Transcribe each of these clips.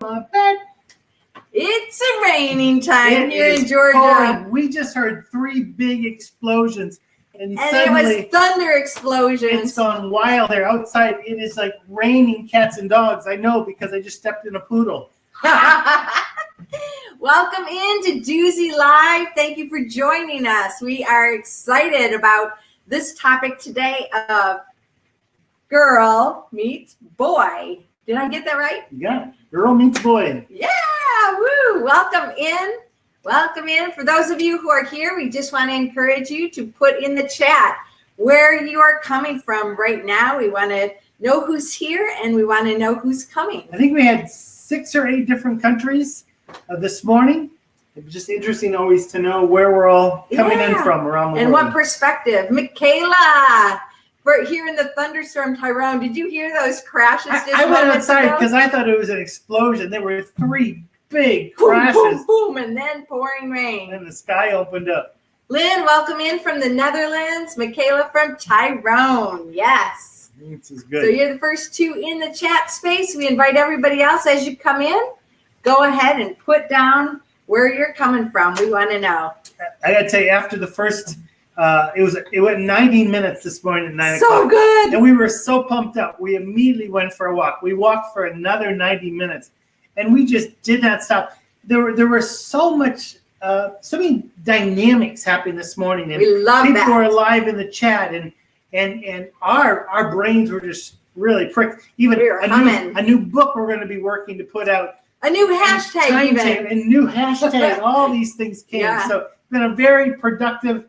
bed. It's a raining time here in Georgia. Pouring. We just heard 3 big explosions. And suddenly, it was thunder explosions. It's gone wild there. Outside, it is like raining cats and dogs. I know because I just stepped in a poodle. Welcome into Duzie Live. Thank you for joining us. We are excited about this topic today of girl meets boy. Did I get that right? Yeah, girl meets boy. Yeah, woo. Welcome in. Welcome in. For those of you who are here, we just want to encourage you to put in the chat where you are coming from right now. We want to know who's here and we want to know who's coming. I think we had 6 or 8 different countries this morning. It's just interesting always to know where we're all coming in from around the world. And what perspective. Michaela, for here in the thunderstorm, Tyrone, did you hear those crashes? I went outside because I thought it was an explosion. There were 3 big crashes. Boom, boom, boom, and then pouring rain. And the sky opened up. Lynn, welcome in from the Netherlands. Michaela from Tyrone. Yes. This is good. So you're the first 2 in the chat space. We invite everybody else as you come in. Go ahead and put down where you're coming from. We want to know. I got to tell you, after the first, it went 90 minutes this morning at 9 o'clock. So good. And we were so pumped up. We immediately went for a walk. We walked for another 90 minutes. And we just did not stop. There were so many dynamics happening this morning. And we love people that. were live in the chat, and our brains were just really pricked. Even a new book we're going to be working to put out. A new hashtag even. And new hashtag. All these things came. Yeah. So it's been a very productive,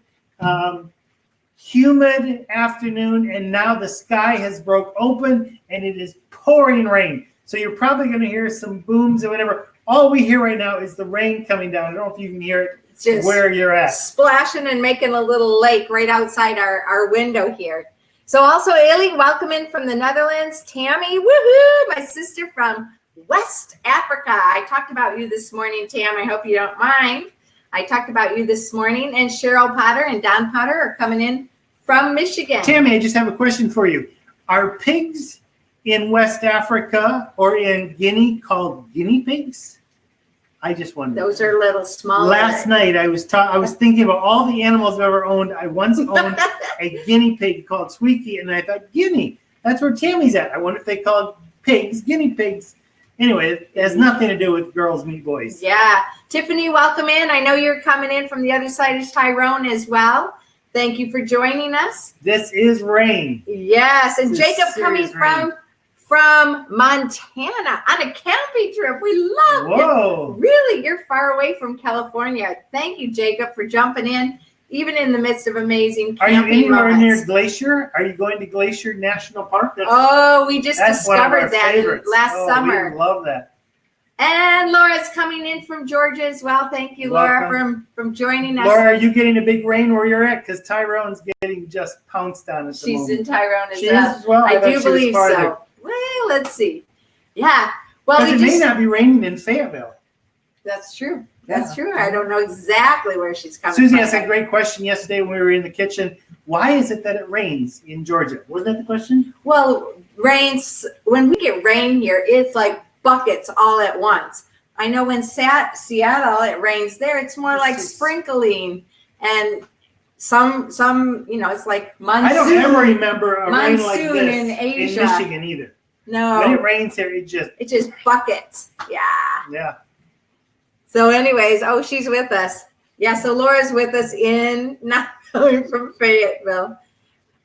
humid afternoon, and now the sky has broke open and it is pouring rain. So you're probably going to hear some booms or whatever. All we hear right now is the rain coming down. I don't know if you can hear it just where you're at. Splashing and making a little lake right outside our window here. So also, Ailey, welcome in from the Netherlands. Tammy, woohoo, my sister from West Africa. I talked about you this morning, Tam. I hope you don't mind. I talked about you this morning. And Cheryl Potter and Don Potter are coming in from Michigan. Tammy, I just have a question for you. Are pigs in West Africa or in Guinea called guinea pigs? I just wondered. Those are little small. Last night I was thinking about all the animals I've ever owned. I once owned a guinea pig called Squeaky, and I thought, Guinea, that's where Tammy's at. I wonder if they call pigs guinea pigs. Anyway, it has nothing to do with girls meet boys. Yeah. Tiffany, welcome in. I know you're coming in from the other side of Tyrone as well. Thank you for joining us. This is rain. Yes, and Jacob coming from Montana on a camping trip. We love it. Really, you're far away from California. Thank you, Jacob, for jumping in, even in the midst of amazing camping. Are you anywhere near Glacier? Are you going to Glacier National Park? We just discovered that last summer. We love that. And Laura's coming in from Georgia as well. Thank you, Laura, from joining us. Laura, are you getting a big rain where you're at? Because Tyrone's getting just pounced on at the moment. She's in Tyrone as well. As well. I do believe so. Well, let's see. Yeah. Well, it may not be raining in Fayetteville. That's true. That's true. I don't know exactly where she's coming from. Susie asked a great question yesterday when we were in the kitchen. Why is it that it rains in Georgia? Wasn't that the question? Well, when we get rain here, it's like buckets all at once. I know when Seattle, it rains there, it's more like sprinkling, and some, it's like monsoon. I don't ever remember a rain like this in Asia. In Michigan either. No. When it rains here, it just buckets. Yeah. Yeah. So anyways, she's with us. Yeah, so Laura's with us not coming from Fayetteville.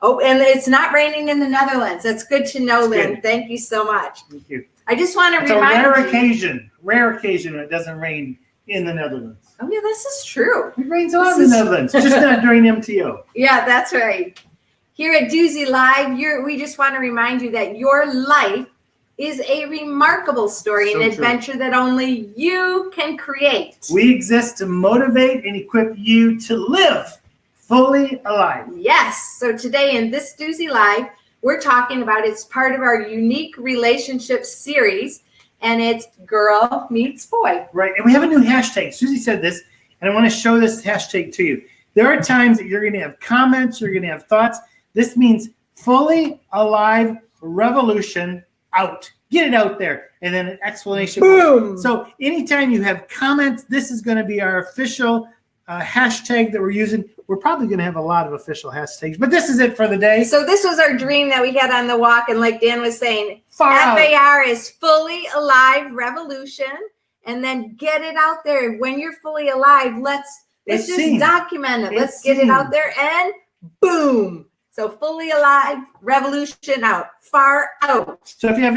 Oh, and it's not raining in the Netherlands. That's good to know, Lynn. Good. Thank you so much. Thank you. I just want to remind you. It's a rare occasion when it doesn't rain in the Netherlands. Oh, yeah, this is true. It rains a lot in the Netherlands, just not during MTO. Yeah, that's right. Here at Duzie Live, we just want to remind you that your life is a remarkable story, an adventure that only you can create. We exist to motivate and equip you to live fully alive. Yes. So today in this Duzie Live, we're talking about, it's part of our unique relationship series, and it's Girl Meets Boy. Right. And we have a new hashtag. Susie said this, and I want to show this hashtag to you. There are times that you're going to have comments, you're going to have thoughts. This means fully alive revolution out. Get it out there. And then an explanation. Boom. So anytime you have comments, this is going to be our official hashtag that we're using. We're probably going to have a lot of official hashtags, but this is it for the day. So this was our dream that we had on the walk. And like Dan was saying, Far FAR is fully alive revolution. And then get it out there. When you're fully alive, let's just document it. Let's get it out there and boom. So fully alive revolution out, far out. So if you have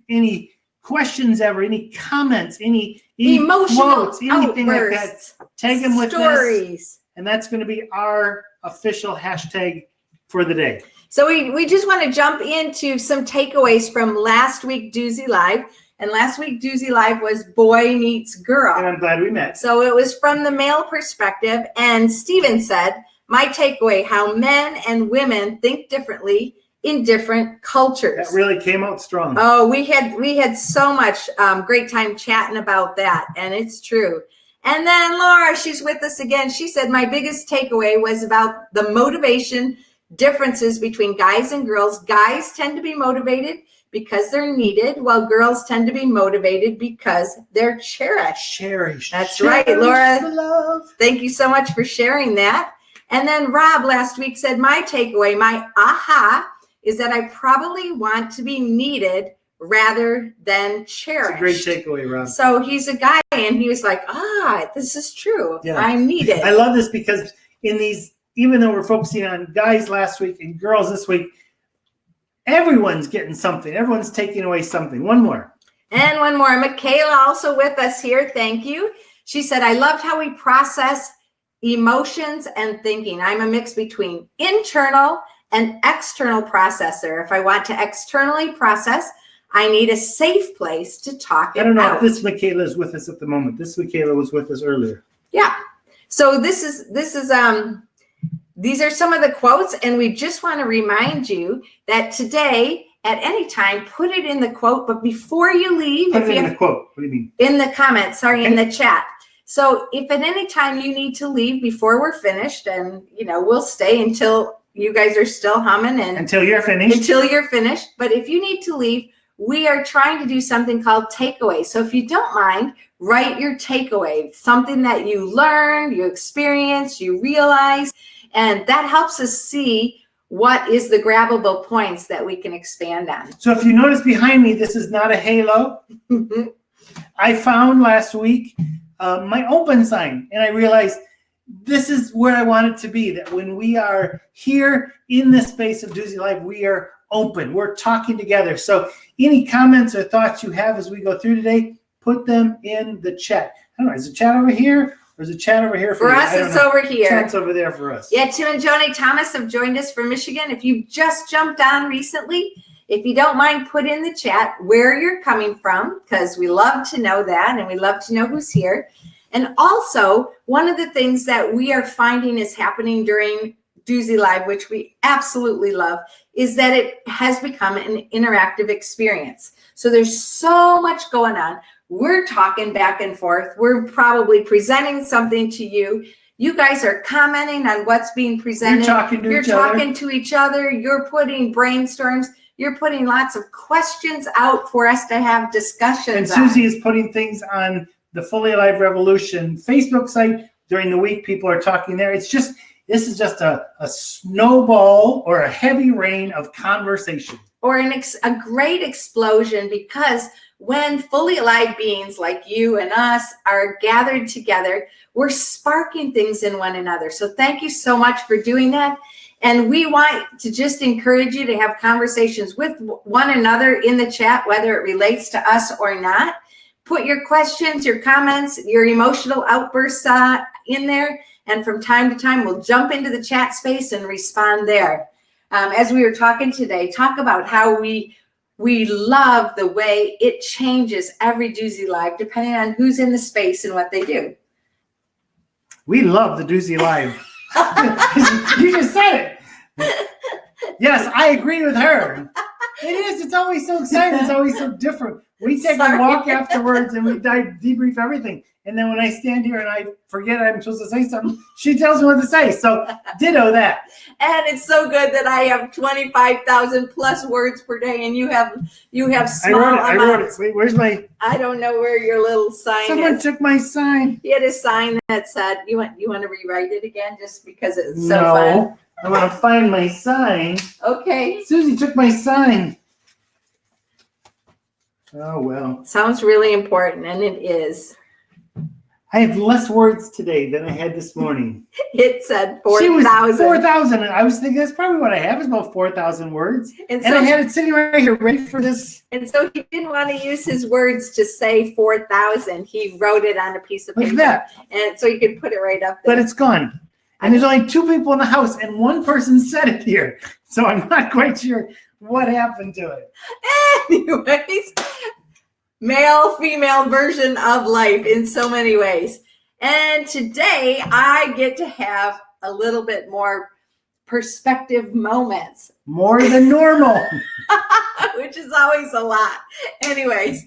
any questions ever, any comments, any emotional quotes, anything outbursts, like that, tag them with stories. this. And that's going to be our official hashtag for the day. So we just want to jump into some takeaways from last week Duzie Live. And last week Duzie Live was Boy Meets Girl. And I'm glad we met. So it was from the male perspective. And Steven said, my takeaway, how men and women think differently in different cultures. That really came out strong. Oh, we had so much great time chatting about that. And it's true. And then Laura, she's with us again. She said, my biggest takeaway was about the motivation differences between guys and girls. Guys tend to be motivated because they're needed, while girls tend to be motivated because they're cherished. Cherished. That's Cherish right, Laura. the love. Thank you so much for sharing that. And then Rob last week said, my takeaway, my aha, is that I probably want to be needed rather than cherished. It's a great takeaway, Rob. So he's a guy, and he was like, this is true. Yeah. I'm needed. I love this because in these, even though we're focusing on guys last week and girls this week, everyone's getting something. Everyone's taking away something. One more. And one more. Michaela also with us here. Thank you. She said, I loved how we process emotions and thinking. I'm a mix between internal and external processor. If I want to externally process, I need a safe place to talk it out. I don't know if this Michaela is with us at the moment. This Michaela was with us earlier. Yeah. So this is these are some of the quotes, and we just want to remind you that today, at any time, put it in the quote, but before you leave, put it in the quote. What do you mean? In the comments, sorry, in the chat. So if at any time you need to leave before we're finished, and we'll stay until you guys are still humming and until you're finished. Until you're finished. But if you need to leave, we are trying to do something called takeaway. So if you don't mind, write your takeaway, something that you learned, you experienced, you realized, and that helps us see what is the grabbable points that we can expand on. So if you notice behind me, this is not a halo. I found last week my open sign, and I realized this is where I want it to be, that when we are here in this space of Duzie Live, we are open. We're talking together. So any comments or thoughts you have as we go through today, put them in the chat. I don't know, is the chat over here or is the chat over here? For us, it's over here. Chat's over there for us. Yeah, Tim and Joni Thomas have joined us from Michigan. If you just jumped on recently, if you don't mind, put in the chat where you're coming from, because we love to know that, and we love to know who's here. And also, one of the things that we are finding is happening during Duzie Live, which we absolutely love, is that it has become an interactive experience. So there's so much going on. We're talking back and forth. We're probably presenting something to you. You guys are commenting on what's being presented. You're talking to each other. You're putting brainstorms. You're putting lots of questions out for us to have discussions on. And Susie is putting things on the Fully Alive Revolution Facebook site during the week. People are talking there. This is just a snowball or a heavy rain of conversation. Or a great explosion, because when fully alive beings like you and us are gathered together, we're sparking things in one another. So thank you so much for doing that. And we want to just encourage you to have conversations with one another in the chat, whether it relates to us or not. Put your questions, your comments, your emotional outbursts in there. And from time to time, we'll jump into the chat space and respond there. As we were talking today, talk about how we love the way it changes every Duzie Live, depending on who's in the space and what they do. We love the Duzie Live. You just said it. Yes, I agree with her. It is. It's always so exciting. It's always so different. We take a Sorry. walk afterwards and we debrief everything. And then when I stand here and I forget I'm supposed to say something, she tells me what to say. So ditto that. And it's so good that I have 25,000 plus words per day, and you have small I wrote it. amounts. Wait, where's my? I don't know where your little sign Someone is. took my sign. He had a sign that said, "You want to rewrite it again, just because it's so No, fun." I want to find my sign. Okay. Susie took my sign. Oh well. Sounds really important, and it is. I have less words today than I had this morning. It said She was 4,000. 4,000. I was thinking that's probably what I have is about 4,000 words. And And so, I had it sitting right here ready for this. and so he didn't want to use his words to say 4,000. He wrote it on a piece of Look paper, at that. and so you could put it right up there. But it's gone. And there's only 2 people in the house, and 1 person said it here. So I'm not quite sure what happened to it. Anyways, male, female version of life in so many ways. And today I get to have a little bit more perspective moments, More than normal. which is always a lot. Anyways,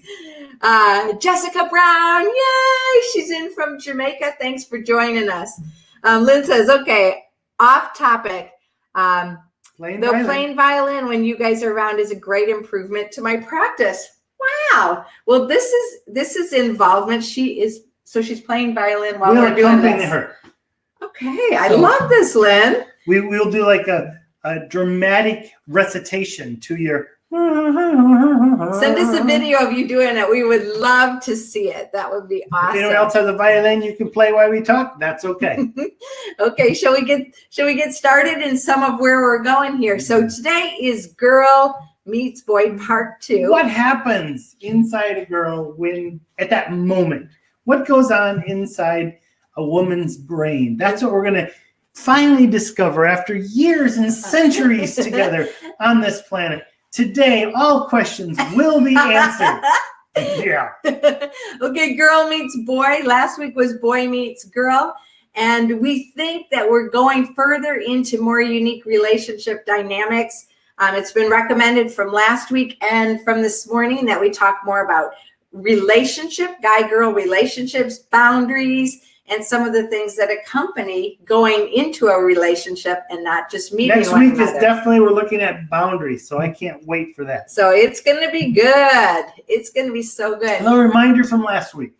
Jessica Brown, yay! She's in from Jamaica. Thanks for joining us. Lynn says, okay, off topic. Playing violin when you guys are around is a great improvement to my practice. Wow. Well, this is involvement. She's playing violin while we're doing this. Her. Okay, I love this, Lynn. We'll do like a dramatic recitation to your. Send us a video of you doing it. We would love to see it. That would be awesome. If anyone else has a violin you can play while we talk, that's okay. Okay, shall we get started in some of where we're going here? So today is Girl Meets Boy Part 2. What happens inside a girl when at that moment? What goes on inside a woman's brain? That's what we're going to finally discover after years and centuries together on this planet. Today, all questions will be answered. Yeah. Okay, Girl Meets Boy. Last week was Boy Meets Girl. And we think that we're going further into more unique relationship dynamics. It's been recommended from last week and from this morning that we talk more about relationship, guy-girl relationships, boundaries, and some of the things that accompany going into a relationship and not just meeting Next one week another. is definitely, we're looking at boundaries, so I can't wait for that. So it's going to be good. It's going to be so good. A reminder from last week.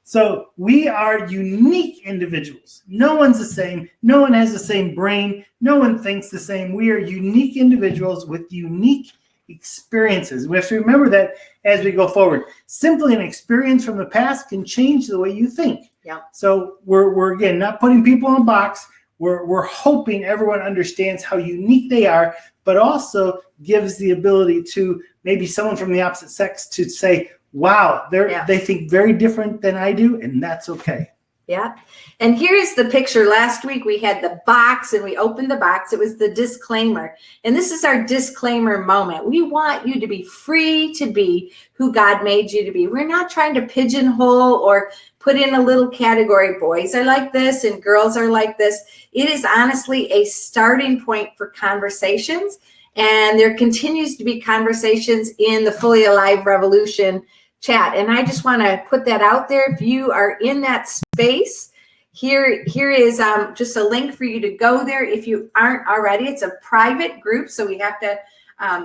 So we are unique individuals. No one's the same. No one has the same brain. No one thinks the same. We are unique individuals with unique experiences. We have to remember that as we go forward. Simply an experience from the past can change the way you think. Yeah. So we're again not putting people in a box. We're hoping everyone understands how unique they are, but also gives the ability to maybe someone from the opposite sex to say, wow, they think very different than I do, and that's okay. Yeah. And here's the picture. Last week we had the box and we opened the box. It was the disclaimer. And this is our disclaimer moment. We want you to be free to be who God made you to be. We're not trying to pigeonhole or put in a little category. Boys are like this and girls are like this. It is honestly a starting point for conversations. And there continues to be conversations in the Fully Alive Revolution chat. And I just want to put that out there. If you are in that space, here is just a link for you to go there. If you aren't already, it's a private group, so we have to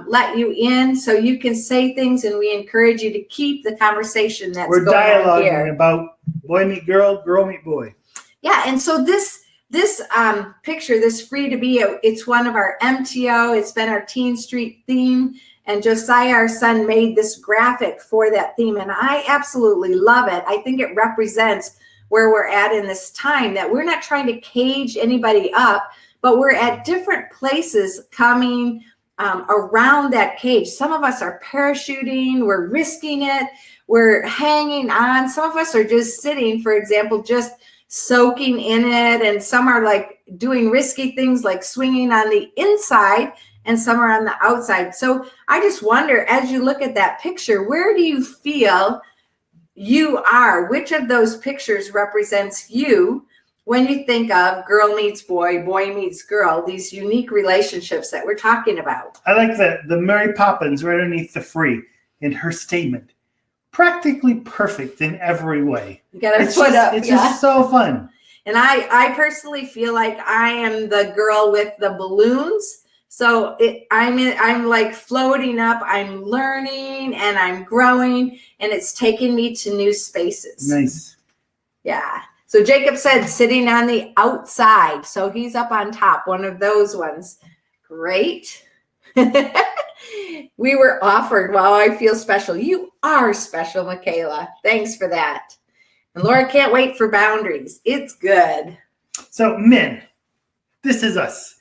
let you in so you can say things, and we encourage you to keep the conversation that's going on here. We're dialoguing about boy meet girl, girl meet boy. Yeah, and so this picture, this Free to Be, it's one of our MTO. It's been our Teen Street theme. And Josiah, our son, made this graphic for that theme. And I absolutely love it. I think it represents where we're at in this time, that we're not trying to cage anybody up, but we're at different places coming around that cage. Some of us are parachuting, we're risking it, we're hanging on. Some of us are just sitting, for example, just soaking in it. And some are like doing risky things like swinging on the inside, and some are on the outside. So I just wonder, as you look at that picture, where do you feel you are? Which of those pictures represents you when you think of girl meets boy, boy meets girl, these unique relationships that we're talking about? I like the Mary Poppins right underneath the free in her statement. practically perfect in every way. You got to It's put just, up. it's Yeah. just so fun. And I personally feel like I am the girl with the balloons. So I'm like floating up. I'm learning and I'm growing, and it's taking me to new spaces. Nice. Yeah. So Jacob said sitting on the outside. So he's up on top, one of those ones. Great. We were offered, wow, I feel special. You are special, Michaela. Thanks for that. And Laura can't wait for boundaries. It's good. So men, this is us.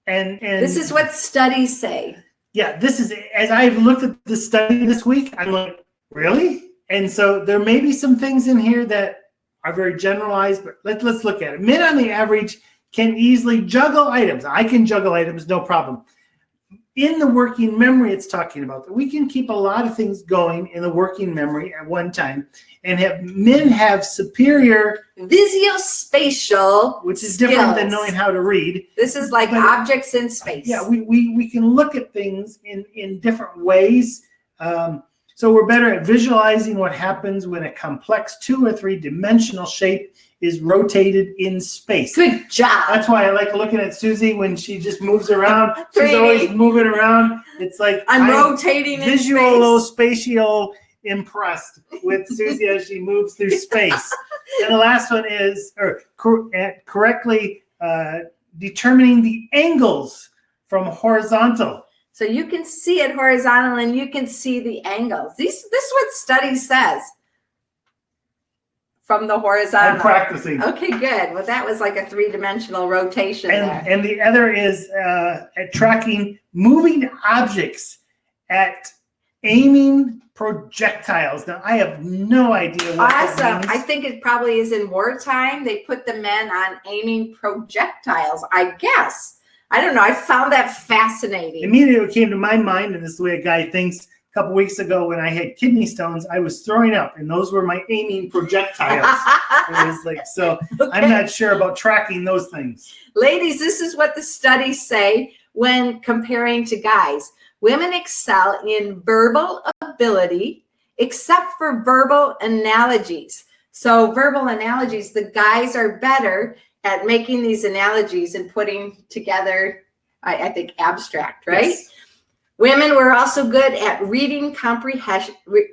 And This is what studies say. Yeah, this is, as I've looked at the study this week, I'm like, really? And so there may be some things in here that are very generalized, but let's look at it. Men on the average can easily juggle items. I can juggle items, no problem. In the working memory, it's talking about that we can keep a lot of things going in the working memory at one time, and men have superior Visuospatial, which is skills. different than knowing how to read. This is like objects in space. Yeah, we can look at things in different ways. So we're better at visualizing what happens when a complex 2 or 3 dimensional shape is rotated in space. Good job. That's why I like looking at Susie when she just moves around. She's 3D. always moving around. It's like I'm rotating in visual, space. spatial impressed with Susie as she moves through space. And the last one is correctly determining the angles from horizontal. So you can see it horizontal and you can see the angles. This is what study says from the horizontal. I'm practicing. Okay, good. Well, that was like a 3-dimensional rotation there. And the other is at tracking moving objects at aiming projectiles. Now, I have no idea what that Awesome. means. I think it probably is in wartime. They put the men on aiming projectiles, I guess. I don't know. I found that fascinating. Immediately what came to my mind, and this is the way a guy thinks, a couple weeks ago when I had kidney stones, I was throwing up, and those were my aiming projectiles. It was like, so Okay. I'm not sure about tracking those things. Ladies, this is what the studies say when comparing to guys. Women excel in verbal ability, except for verbal analogies. So verbal analogies, the guys are better at making these analogies and putting together, I think, abstract, right? Yes. Women were also good at reading comprehension. Wow,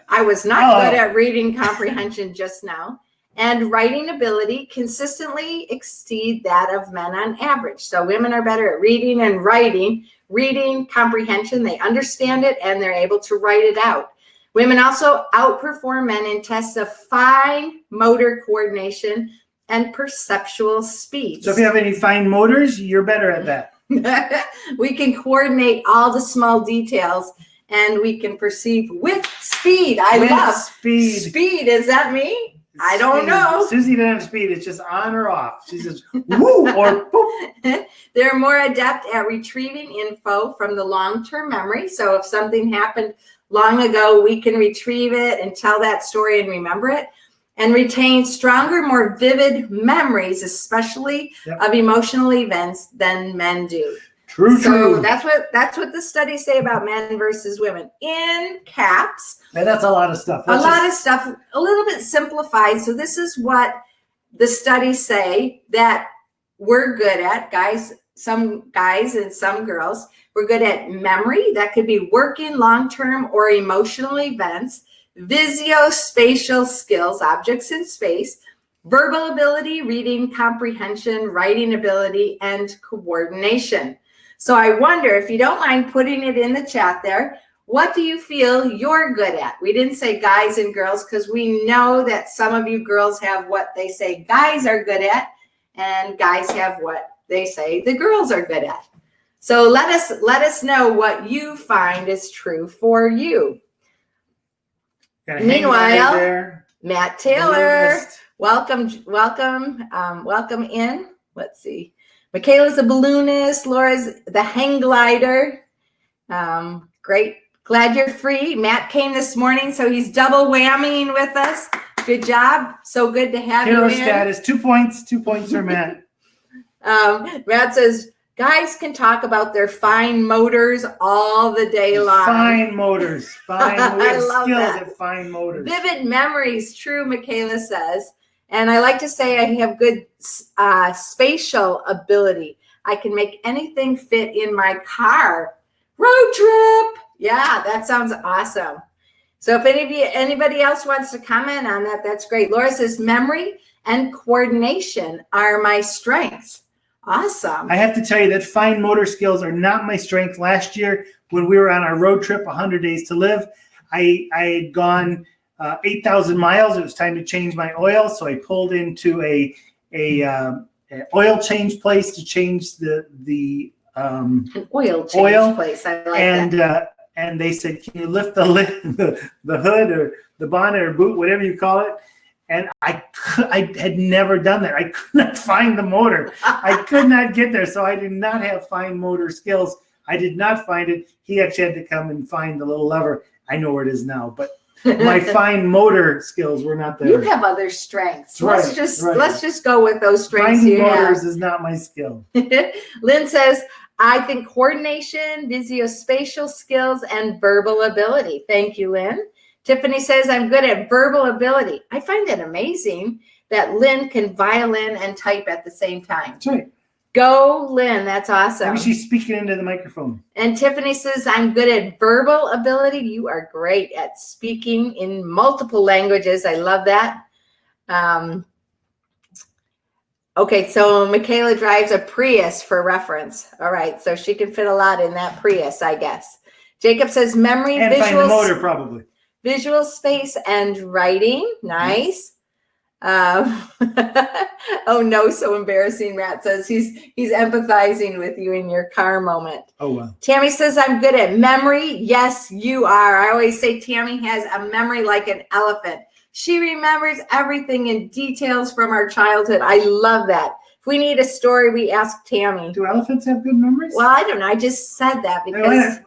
I was not good at reading comprehension just now. And writing ability consistently exceed that of men on average. So women are better at reading and writing. Reading comprehension, they understand it and they're able to write it out. Women also outperform men in tests of fine motor coordination and perceptual speed. So if you have any fine motors, you're better at that. We can coordinate all the small details and we can perceive with speed. I love speed. Speed, is that me? I don't know. Susie doesn't have speed. It's just on or off. She says, woo, or boop. They're more adept at retrieving info from the long-term memory. So if something happened long ago, we can retrieve it and tell that story and remember it. And retain stronger, more vivid memories, especially of emotional events, than men do. True. That's what the studies say about men versus women. In caps. And that's a lot of stuff. A lot of stuff, a little bit simplified. So this is what the studies say that we're good at, guys, some guys and some girls. We're good at memory. That could be working long-term or emotional events. Visuospatial skills, objects in space, verbal ability, reading comprehension, writing ability, and coordination. So I wonder, if you don't mind putting it in the chat there, what do you feel you're good at? We didn't say guys and girls because we know that some of you girls have what they say guys are good at, and guys have what they say the girls are good at. So let us know what you find is true for you. Meanwhile, Matt Taylor, welcome in. Let's see. Michaela's a balloonist. Laura's the hang glider. Great. Glad you're free. Matt came this morning, so he's double whammying with us. Good job. So good to have you in. Hero status, 2 points. 2 points for Matt. Matt says, Guys can talk about their fine motors all the day long. Fine motors. Fine. We have I love skills that. at fine motors. Vivid memories, true, Michaela says. And I like to say I have good spatial ability. I can make anything fit in my car. Road trip. Yeah, that sounds awesome. So if anybody else wants to comment on that, that's great. Laura says memory and coordination are my strengths. Awesome. I have to tell you that fine motor skills are not my strength. Last year, when we were on our road trip, 100 Days to Live, I had gone 8,000 miles. It was time to change my oil, so I pulled into a oil change place to change the an oil change place. I like that. And they said, "Can you lift the hood or the bonnet or boot, whatever you call it?" And I had never done that. I could not find the motor. I could not get there, so I did not have fine motor skills. I did not find it. He actually had to come and find the little lever. I know where it is now, but my fine motor skills were not there. You have other strengths. Right, let's just go with those strengths Finding you motors have. is not my skill. Lynn says, I think coordination, visuospatial skills, and verbal ability. Thank you, Lynn. Tiffany says, I'm good at verbal ability. I find it amazing that Lynn can violin and type at the same time. That's right. Go, Lynn. That's awesome. Maybe she's speaking into the microphone. And Tiffany says, I'm good at verbal ability. You are great at speaking in multiple languages. I love that. Okay, so Michaela drives a Prius for reference. All right, so she can fit a lot in that Prius, I guess. Jacob says memory, And find the motor, probably. Visual space, and writing. Nice. Oh no, so embarrassing. Matt says he's empathizing with you in your car moment. Oh wow. Tammy says I'm good at memory. Yes, you are. I always say Tammy has a memory like an elephant. She remembers everything in details from our childhood. I love that. If we need a story, we ask Tammy. Do elephants have good memories? Well, I don't know. I just said that because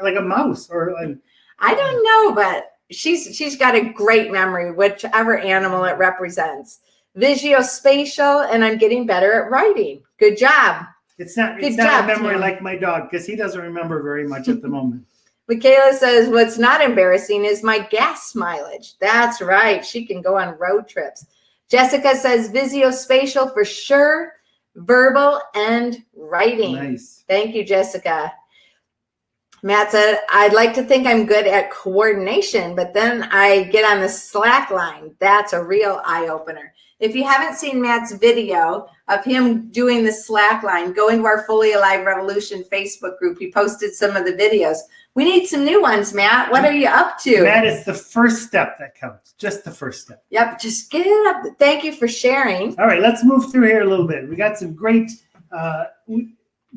like a mouse or like, I don't know, but she's got a great memory, whichever animal it represents. Visuospatial, and I'm getting better at writing. Good job. It's not a memory like my dog because he doesn't remember very much at the moment. Michaela says, what's not embarrassing is my gas mileage. That's right. She can go on road trips. Jessica says visuospatial for sure, verbal and writing. Nice. Thank you, Jessica. Matt said, I'd like to think I'm good at coordination, but then I get on the slack line. That's a real eye-opener. If you haven't seen Matt's video of him doing the slack line, go into our Fully Alive Revolution Facebook group. He posted some of the videos. We need some new ones, Matt. What are you up to? Matt, it's the first step that counts. Just the first step. Yep, just get it up. Thank you for sharing. All right, let's move through here a little bit. We got some great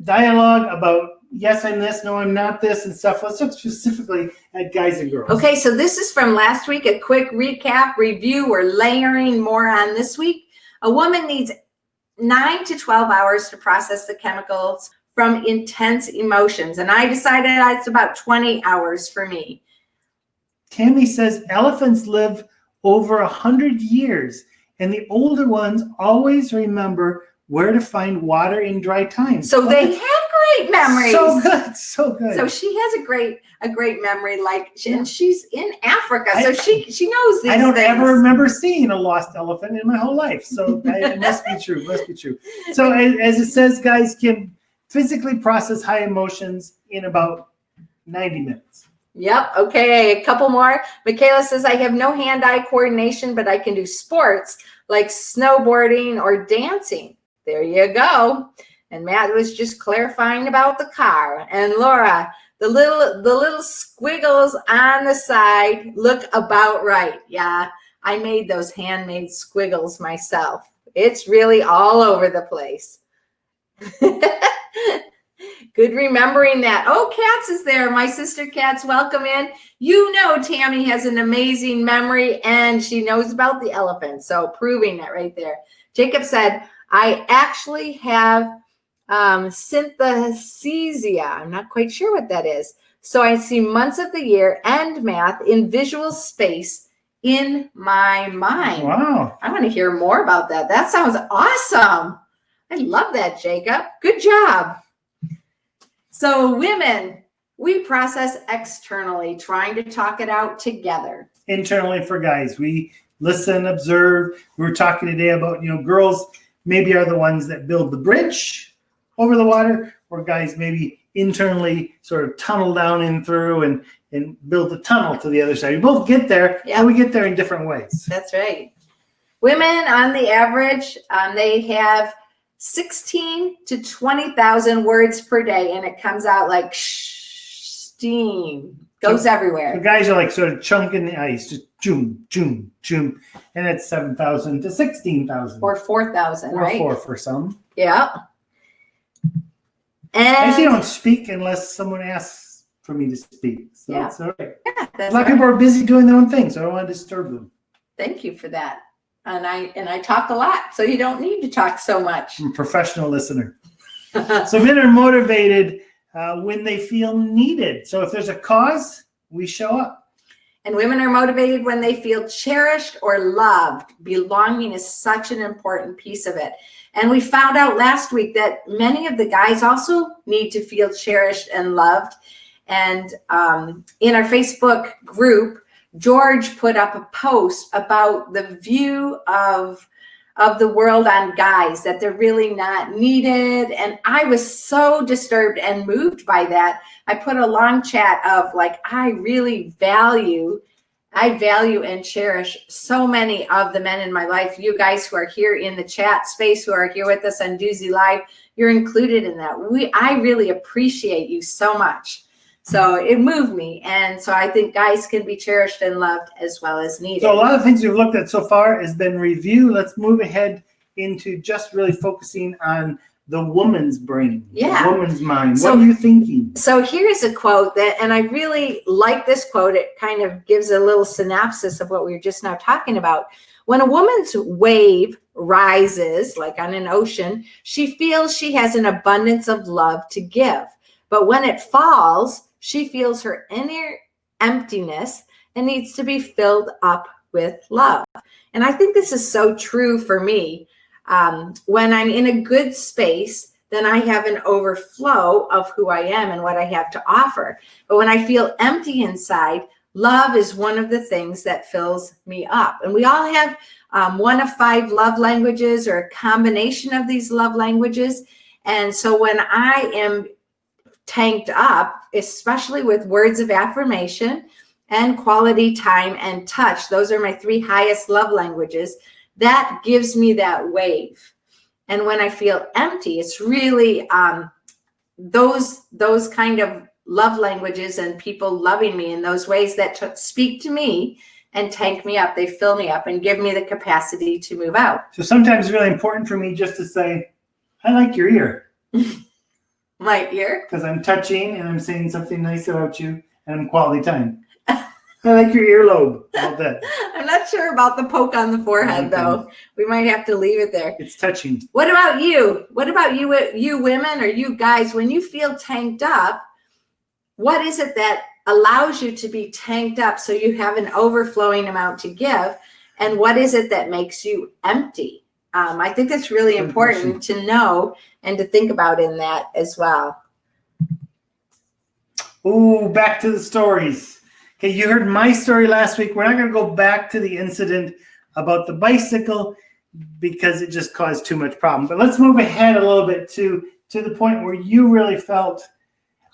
dialogue about yes, I'm this, no, I'm not this, and stuff. Let's look specifically at guys and girls. Okay, so this is from last week, a quick recap, review. We're layering more on this week. A woman needs 9 to 12 hours to process the chemicals from intense emotions, and I decided it's about 20 hours for me. Tammy says elephants live over 100 years, and the older ones always remember where to find water in dry times. So they have great memories. So good, so good. So she has a great memory, and she's in Africa, so she knows these I don't things. ever remember seeing a lost elephant in my whole life, so it must be true. Must be true. So as it says, guys can physically process high emotions in about 90 minutes. Yep. Okay. A couple more. Michaela says, I have no hand-eye coordination, but I can do sports like snowboarding or dancing. There you go. And Matt was just clarifying about the car. And Laura, the little squiggles on the side look about right. Yeah, I made those handmade squiggles myself. It's really all over the place. Good remembering that. Oh, Katz is there. My sister Katz, welcome in. You know Tammy has an amazing memory and she knows about the elephant. So proving that right there. Jacob said, I actually have synesthesia. I'm not quite sure what that is. So I see months of the year and math in visual space in my mind. Wow. I want to hear more about that. That sounds awesome. I love that, Jacob. Good job. So women, we process externally, trying to talk it out together. Internally for guys, we listen, observe. We were talking today about, girls maybe are the ones that build the bridge over the water, or guys maybe internally sort of tunnel down in through and build the tunnel to the other side. We both get there, Yep. but we get there in different ways. That's right. Women, on the average, they have 16 to 20,000 words per day, and it comes out like steam. Goes everywhere. The guys are like sort of chunking the ice, just zoom, zoom, zoom, and it's 7,000 to 16,000. Or 4,000, right? Or 4 for some. Yeah. I And usually don't speak unless someone asks for me to speak. So Yeah. it's all right. yeah, A that's lot of right. people are busy doing their own thing, so I don't want to disturb them. Thank you for that. And I talk a lot, so you don't need to talk so much. I'm a professional listener. So men are motivated when they feel needed. So if there's a cause, we show up. And women are motivated when they feel cherished or loved. Belonging is such an important piece of it. And we found out last week that many of the guys also need to feel cherished and loved. And in our Facebook group, George put up a post about the view of the world on guys, that they're really not needed. And I was so disturbed and moved by that. I put a long chat of like, I value and cherish so many of the men in my life. You guys who are here in the chat space, who are here with us on Duzie Live, you're included in that. I really appreciate you so much. So it moved me. And so I think guys can be cherished and loved as well as needed. So a lot of things we've looked at so far has been review. Let's move ahead into just really focusing on the woman's brain, Yeah. the woman's mind. So- What are you thinking? So here's a quote and I really like this quote. It kind of gives a little synopsis of what we were just now talking about. When a woman's wave rises, like on an ocean, she feels she has an abundance of love to give. But when it falls, she feels her inner emptiness and needs to be filled up with love. And I think this is so true for me. When I'm in a good space, then I have an overflow of who I am and what I have to offer. But when I feel empty inside, love is one of the things that fills me up. And we all have one of 5 love languages, or a combination of these love languages. And so when I am tanked up, especially with words of affirmation and quality time and touch, those are my 3 highest love languages, that gives me that wave. And when I feel empty, it's really those kind of love languages and people loving me in those ways that speak to me and tank me up. They fill me up and give me the capacity to move out. So sometimes it's really important for me just to say, I like your ear. My ear? Because I'm touching and I'm saying something nice about you and I'm quality time. I like your earlobe. How about that? I'm not sure about the poke on the forehead, Okay. though. We might have to leave it there. It's touching. What about you? What about you women or you guys? When you feel tanked up, what is it that allows you to be tanked up so you have an overflowing amount to give? And what is it that makes you empty? I think that's really Good important to know and to think about in that as well. Ooh, back to the stories. Okay, you heard my story last week. We're not going to go back to the incident about the bicycle because it just caused too much problem. But let's move ahead a little bit to the point where you really felt.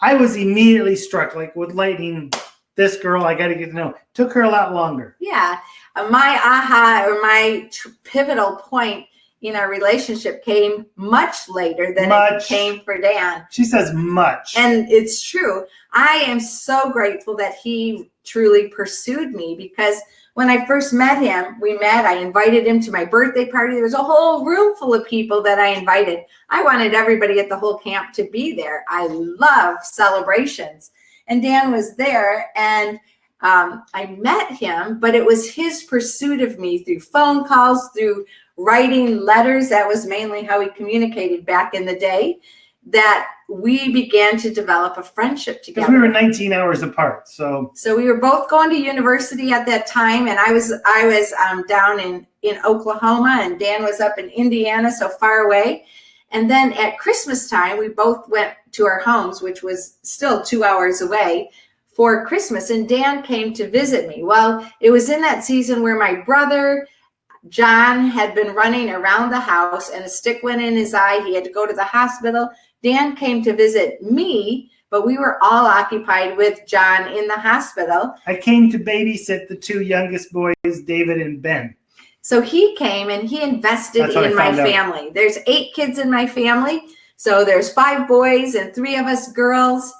I was immediately struck, like with lightning. This girl, I got to get to know. Took her a lot longer. Yeah, my aha or my pivotal point in our relationship came much later than it came for Dan. She says much. And it's true. I am so grateful that he truly pursued me, because when I first met him, I invited him to my birthday party. There was a whole room full of people that I invited. I wanted everybody at the whole camp to be there. I love celebrations. And Dan was there, and I met him, but it was his pursuit of me through phone calls, through writing letters. That was mainly how we communicated back in the day, that we began to develop a friendship together. Because we were 19 hours apart. So we were both going to university at that time, and I was down in Oklahoma, and Dan was up in Indiana, so far away. And then at Christmas time, we both went to our homes, which was still 2 hours away, for Christmas. And Dan came to visit me. Well, it was in that season where my brother, John, had been running around the house and a stick went in his eye. He had to go to the hospital. Dan came to visit me, but we were all occupied with John in the hospital. I came to babysit the 2 youngest boys, David and Ben. So he came and he invested in my family. There's 8 kids in my family. So there's 5 boys and 3 of us girls.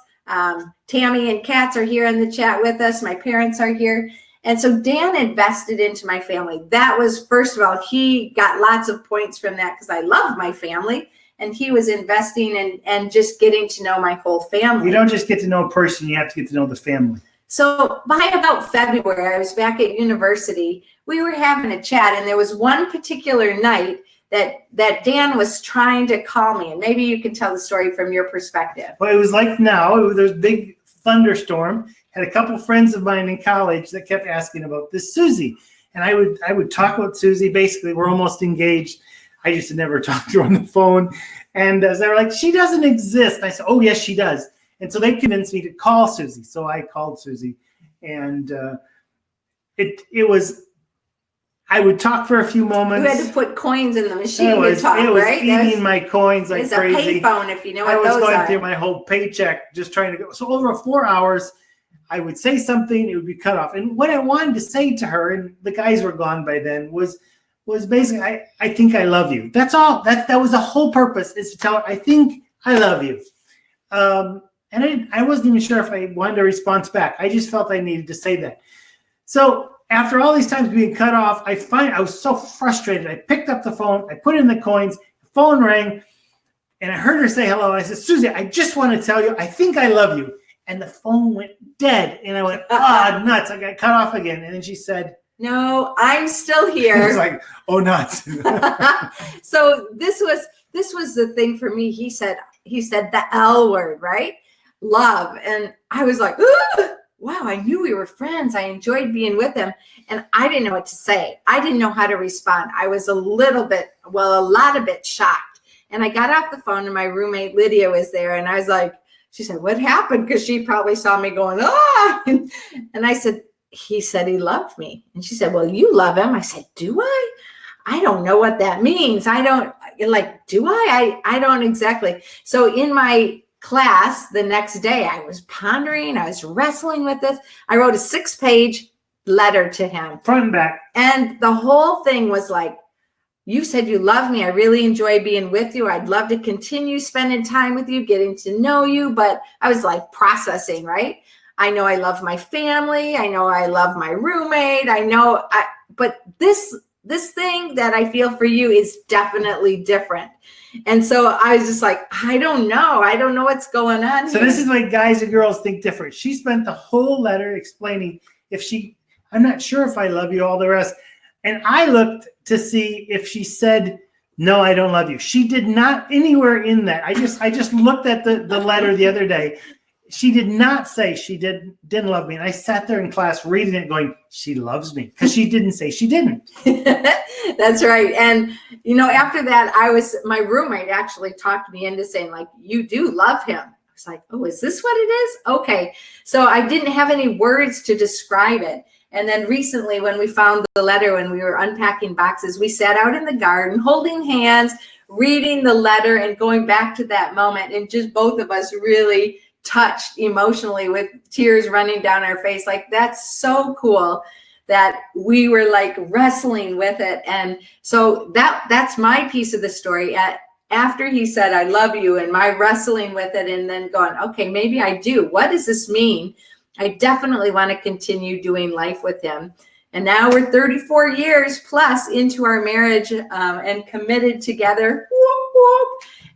Tammy and Katz are here in the chat with us. My parents are here. And so Dan invested into my family. That was, first of all, he got lots of points from that because I love my family. And he was investing in and just getting to know my whole family. You don't just get to know a person, you have to get to know the family. So by about February, I was back at university. We were having a chat, and there was one particular night that Dan was trying to call me. And maybe you can tell the story from your perspective. Well, it was like now. There was a big thunderstorm. Had a couple friends of mine in college that kept asking about this Susie. And I would talk about Susie. Basically, we're almost engaged. I just had never talked to her on the phone. And they were like, she doesn't exist. I said, oh, yes, she does. And so they convinced me to call Susie. So I called Susie. And it was, I would talk for a few moments. You had to put coins in the machine to talk, it was right? eating my coins like crazy. It's a payphone, if you know what those are. I was going through my whole paycheck just trying to go. So over 4 hours, I would say something, it would be cut off. And what I wanted to say to her, and the guys were gone by then, was basically, I think I love you. That's all. That was the whole purpose, is to tell her, I think I love you. And I wasn't even sure if I wanted a response back. I just felt I needed to say that. So after all these times being cut off, I was so frustrated. I picked up the phone, I put in the coins, the phone rang, and I heard her say hello. And I said, Susie, I just want to tell you, I think I love you. And the phone went dead. And I went, nuts. I got cut off again. And then she said, no, I'm still here. I was like, oh, nuts. So this was the thing for me. He said the L word, right? Love. And I was like, wow, I knew we were friends. I enjoyed being with him. And I didn't know what to say. I didn't know how to respond. I was a lot of bit shocked. And I got off the phone and my roommate Lydia was there. And I was like, she said, what happened? Because she probably saw me going, And I said, he said he loved me. And she said, well, you love him. I said, do I? I don't know what that means. I don't do I? I don't exactly. So in my class the next day, I was pondering, I was wrestling with this. I wrote a 6-page letter to him. Front and back. And the whole thing was like, you said you love me. I really enjoy being with you. I'd love to continue spending time with you, getting to know you. But I was like processing, right? I know I love my family. I know I love my roommate. But this thing that I feel for you is definitely different. And so I was just like, I don't know. I don't know what's going on. So this is like guys and girls think different. She spent the whole letter explaining I'm not sure if I love you, all the rest. And I looked to see if she said, no, I don't love you. She did not anywhere in that. I just looked at the letter the other day. She did not say she didn't love me. And I sat there in class reading it going, she loves me, because she didn't say she didn't. That's right. And, after that, my roommate actually talked me into saying, like, you do love him. I was like, oh, is this what it is? Okay. So I didn't have any words to describe it. And then recently when we found the letter, when we were unpacking boxes, we sat out in the garden holding hands, reading the letter and going back to that moment. And just both of us really touched emotionally with tears running down our face. Like, that's so cool that we were like wrestling with it. And so that's my piece of the story. After he said, I love you, and my wrestling with it, and then going, okay, maybe I do. What does this mean? I definitely want to continue doing life with him. And now we're 34 years plus into our marriage and committed together. Whoop, whoop.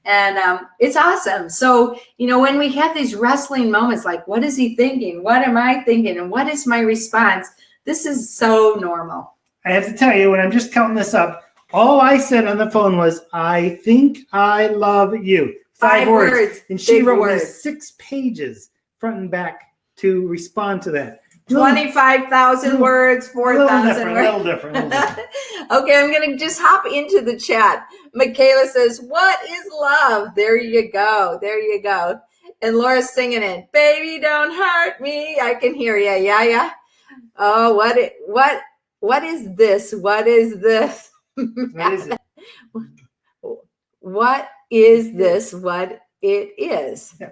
And it's awesome. So, when we have these wrestling moments, like, what is he thinking? What am I thinking? And what is my response? This is so normal. I have to tell you, when I'm just counting this up, all I said on the phone was, I think I love you. 5 words. And she wrote me 6 pages front and back to respond to that. 25,000 words, 4,000 A words. little different. Okay, I'm going to just hop into the chat. Michaela says, what is love? There you go. There you go. And Laura's singing it. Baby, don't hurt me. I can hear you. Yeah, yeah. Oh, what is this? What is this? What is it? What is this? What it is? Yeah.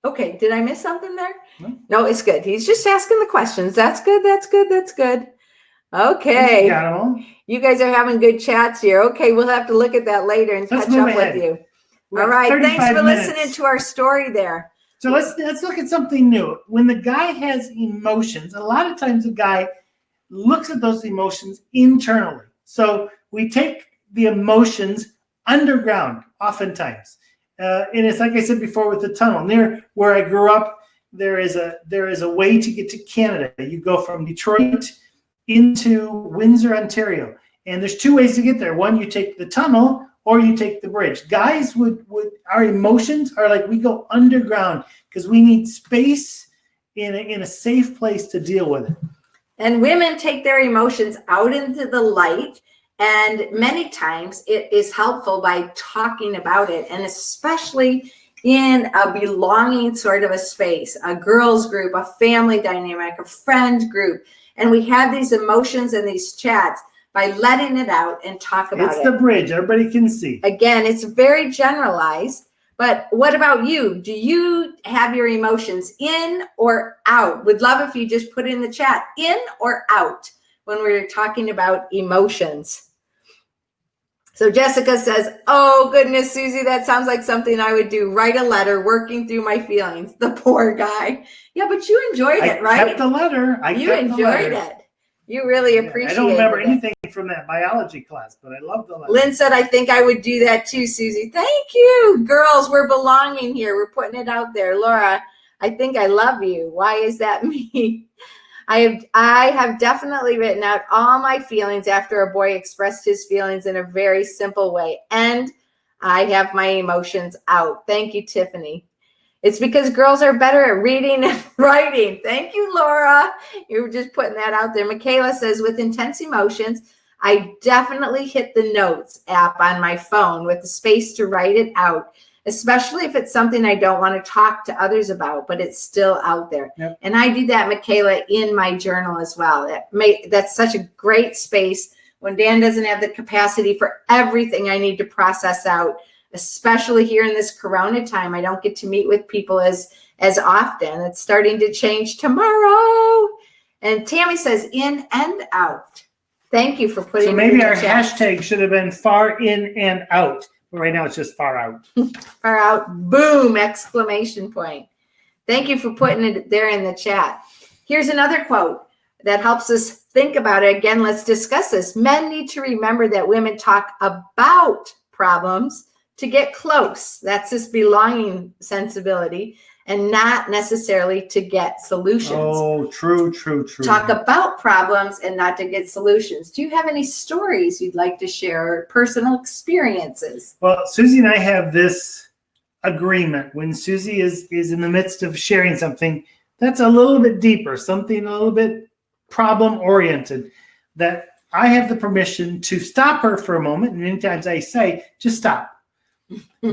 Okay, did I miss something there? No. No, it's good. He's just asking the questions. That's good. That's good. That's good. Okay. You got 'em all. You guys are having good chats here. Okay, we'll have to look at that later and Let's catch move up ahead. with you. We're All at right. 35 Thanks for minutes. listening to our story there. So let's look at something new. When the guy has emotions, a lot of times the guy looks at those emotions internally. So we take the emotions underground oftentimes. And it's like I said before with the tunnel. Near where I grew up, there is a way to get to Canada. You go from Detroit into Windsor, Ontario. And there's two ways to get there. One, you take the tunnel or you take the bridge. Guys our emotions are like we go underground because we need space in a safe place to deal with it. And women take their emotions out into the light. And many times it is helpful by talking about it, and especially in a belonging sort of a space, a girls group, a family dynamic, a friend group. And we have these emotions and these chats by letting it out and talk about it. It's the bridge. Everybody can see. Again, it's very generalized. But what about you? Do you have your emotions in or out? Would love if you just put in the chat, in or out, when we're talking about emotions. So Jessica says, oh, goodness, Susie, that sounds like something I would do. Write a letter, working through my feelings. The poor guy. Yeah, but you enjoyed it, right? I kept the letter. You enjoyed it. You really appreciated it. I don't remember anything from that biology class, but I love the letter. Lynn said, I think I would do that too, Susie. Thank you. Girls, we're belonging here. We're putting it out there. Laura, I think I love you. Why is that me? I have definitely written out all my feelings after a boy expressed his feelings in a very simple way. And I have my emotions out. Thank you, Tiffany. It's because girls are better at reading and writing. Thank you, Laura. You were just putting that out there. Michaela says, with intense emotions, I definitely hit the notes app on my phone with the space to write it out, especially if it's something I don't want to talk to others about, but it's still out there. Yep. And I do that, Michaela, in my journal as well. That's such a great space when Dan doesn't have the capacity for everything I need to process out, especially here in this Corona time. I don't get to meet with people as often. It's starting to change tomorrow. And Tammy says in and out. Thank you for putting it in the chat. So maybe our hashtag should have been far in and out. But right now it's just far out. Far out. Boom! Exclamation point. Thank you for putting it there in the chat. Here's another quote that helps us think about it. Again, let's discuss this. Men need to remember that women talk about problems to get close. That's this belonging sensibility, and not necessarily to get solutions. Oh, true. Talk about problems and not to get solutions. Do you have any stories you'd like to share or personal experiences? Well, Susie and I have this agreement. When Susie is in the midst of sharing something that's a little bit deeper, something a little bit problem-oriented, that I have the permission to stop her for a moment. And many times I say, just stop.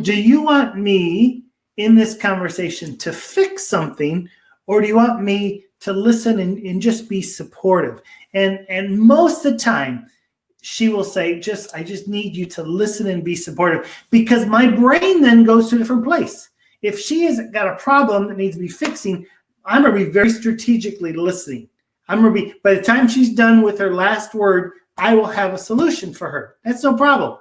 Do you want me in this conversation to fix something, or do you want me to listen and just be supportive? And most of the time, she will say, I just need you to listen and be supportive, because my brain then goes to a different place. If she has got a problem that needs to be fixing, I'm going to be very strategically listening. By the time she's done with her last word, I will have a solution for her. That's no problem.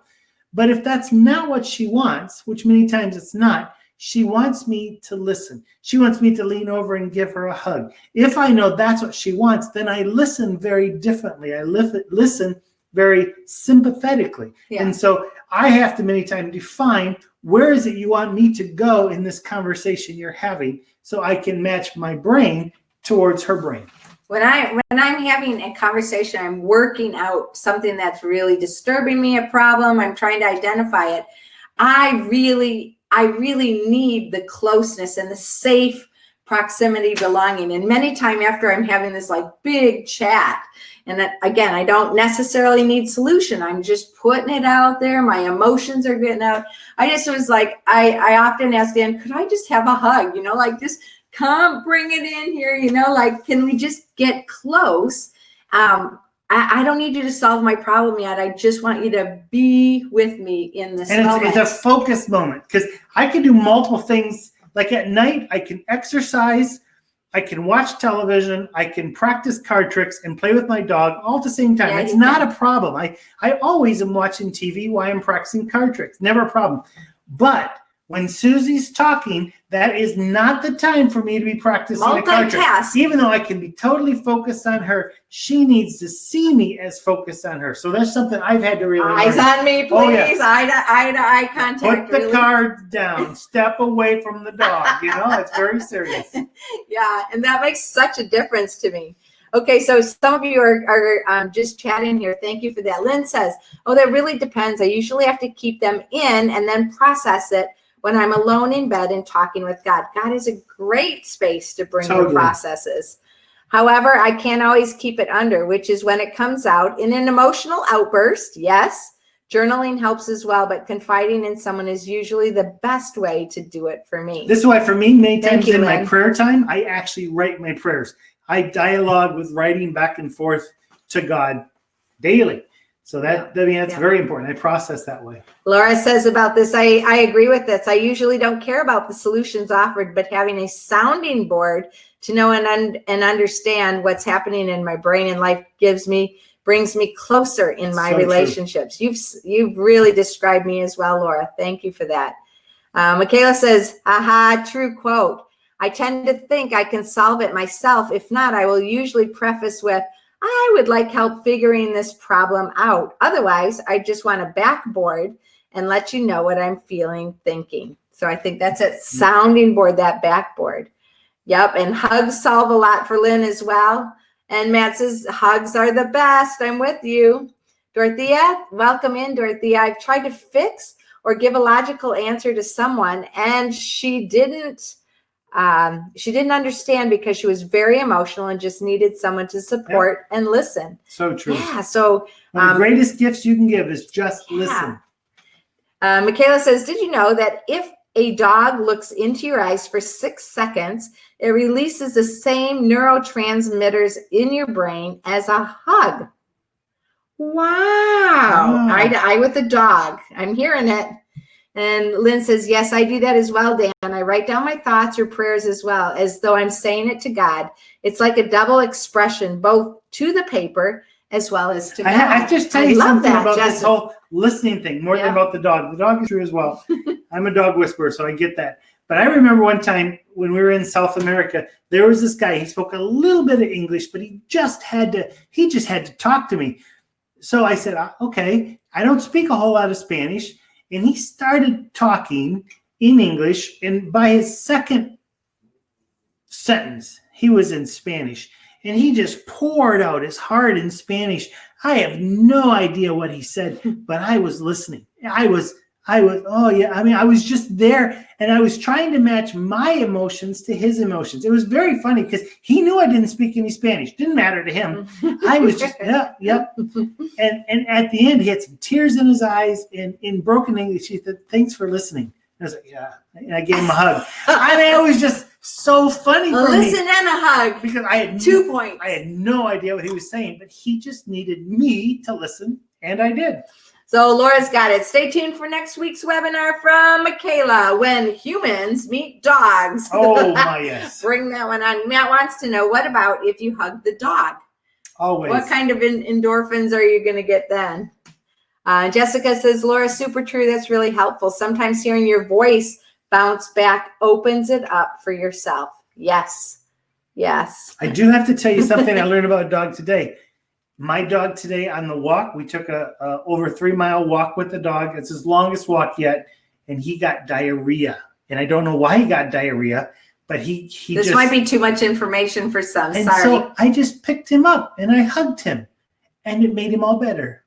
But if that's not what she wants, which many times it's not, she wants me to listen. She wants me to lean over and give her a hug. If I know that's what she wants, then I listen very differently. I listen very sympathetically. Yeah. And so I have to many times define, where is it you want me to go in this conversation you're having, so I can match my brain towards her brain. When I'm having a conversation, I'm working out something that's really disturbing me, a problem, I'm trying to identify it. I really need the closeness and the safe proximity, belonging. And many times after I'm having this like big chat, and that, again, I don't necessarily need solution. I'm just putting it out there. My emotions are getting out. I just was like, I often ask Dan, could I just have a hug? You know, like just come bring it in here. You know, like, can we just get close? I don't need you to solve my problem yet. I just want you to be with me in this moment. And it's a focus moment, because I can do multiple things. Like at night, I can exercise, I can watch television, I can practice card tricks and play with my dog all at the same time. Yeah, it's not a problem. I always am watching TV while I'm practicing card tricks. Never a problem. But when Susie's talking, that is not the time for me to be practicing a card trick. Even though I can be totally focused on her, she needs to see me as focused on her. So that's something I've had to really learn. Eyes on me, please. Oh, yeah. Eye contact. Put the cards down. Step away from the dog. You know, it's very serious. Yeah, and that makes such a difference to me. Okay, so some of you are just chatting here. Thank you for that. Lynn says, oh, that really depends. I usually have to keep them in and then process it when I'm alone in bed and talking with God. God is a great space to bring your processes. However, I can't always keep it under, which is when it comes out in an emotional outburst. Yes, journaling helps as well, but confiding in someone is usually the best way to do it for me. This is why for me, many times in my prayer time, I actually write my prayers. I dialogue with writing back and forth to God daily. So that's very important. I process that way. Laura says about this, I agree with this. I usually don't care about the solutions offered, but having a sounding board to know and understand what's happening in my brain and life brings me closer in my relationships. True. You've really described me as well, Laura. Thank you for that. Michaela says, aha, true quote. I tend to think I can solve it myself. If not, I will usually preface with, I would like help figuring this problem out. Otherwise, I just want a backboard and let you know what I'm feeling, thinking. So I think that's a sounding board, that backboard. Yep, and hugs solve a lot for Lynn as well. And Matt says, hugs are the best. I'm with you. Dorothea, welcome in, Dorothea. I've tried to fix or give a logical answer to someone, and she didn't understand because she was very emotional and just needed someone to support and listen. So true. Yeah. So one of the greatest gifts you can give is just listen. Michaela says, did you know that if a dog looks into your eyes for 6 seconds, it releases the same neurotransmitters in your brain as a hug? Wow. Eye to eye with a dog. I'm hearing it. And Lynn says, yes, I do that as well, Dan. I write down my thoughts or prayers as well, as though I'm saying it to God. It's like a double expression, both to the paper as well as to God. I just tell you something about this whole listening thing, more than about the dog. The dog is true as well. I'm a dog whisperer, so I get that. But I remember one time when we were in South America, there was this guy. He spoke a little bit of English, but he just had to talk to me. So I said, okay, I don't speak a whole lot of Spanish. And he started talking in English, and by his second sentence, he was in Spanish. And he just poured out his heart in Spanish. I have no idea what he said, but I was listening. I was, oh yeah. I mean, I was just there, and I was trying to match my emotions to his emotions. It was very funny because he knew I didn't speak any Spanish. Didn't matter to him. I was just, yep. And at the end, he had some tears in his eyes, and in broken English, he said, thanks for listening. I was like, yeah. And I gave him a hug. I mean, it was just so funny for me. Listen and a hug. Because I had 2 points. I had no idea what he was saying, but he just needed me to listen, and I did. So Laura's got it. Stay tuned for next week's webinar from Michaela, When Humans Meet Dogs. Oh, my, yes. Bring that one on. Matt wants to know, what about if you hug the dog? Always. What kind of endorphins are you going to get then? Jessica says, Laura, super true. That's really helpful. Sometimes hearing your voice bounce back opens it up for yourself. Yes. Yes. I do have to tell you something I learned about a dog today. My dog today on the walk, we took a over 3 mile walk with the dog. It's his longest walk yet, and he got diarrhea. And I don't know why he got diarrhea, but he this might be too much information for some. And sorry. So I just picked him up and I hugged him, and it made him all better.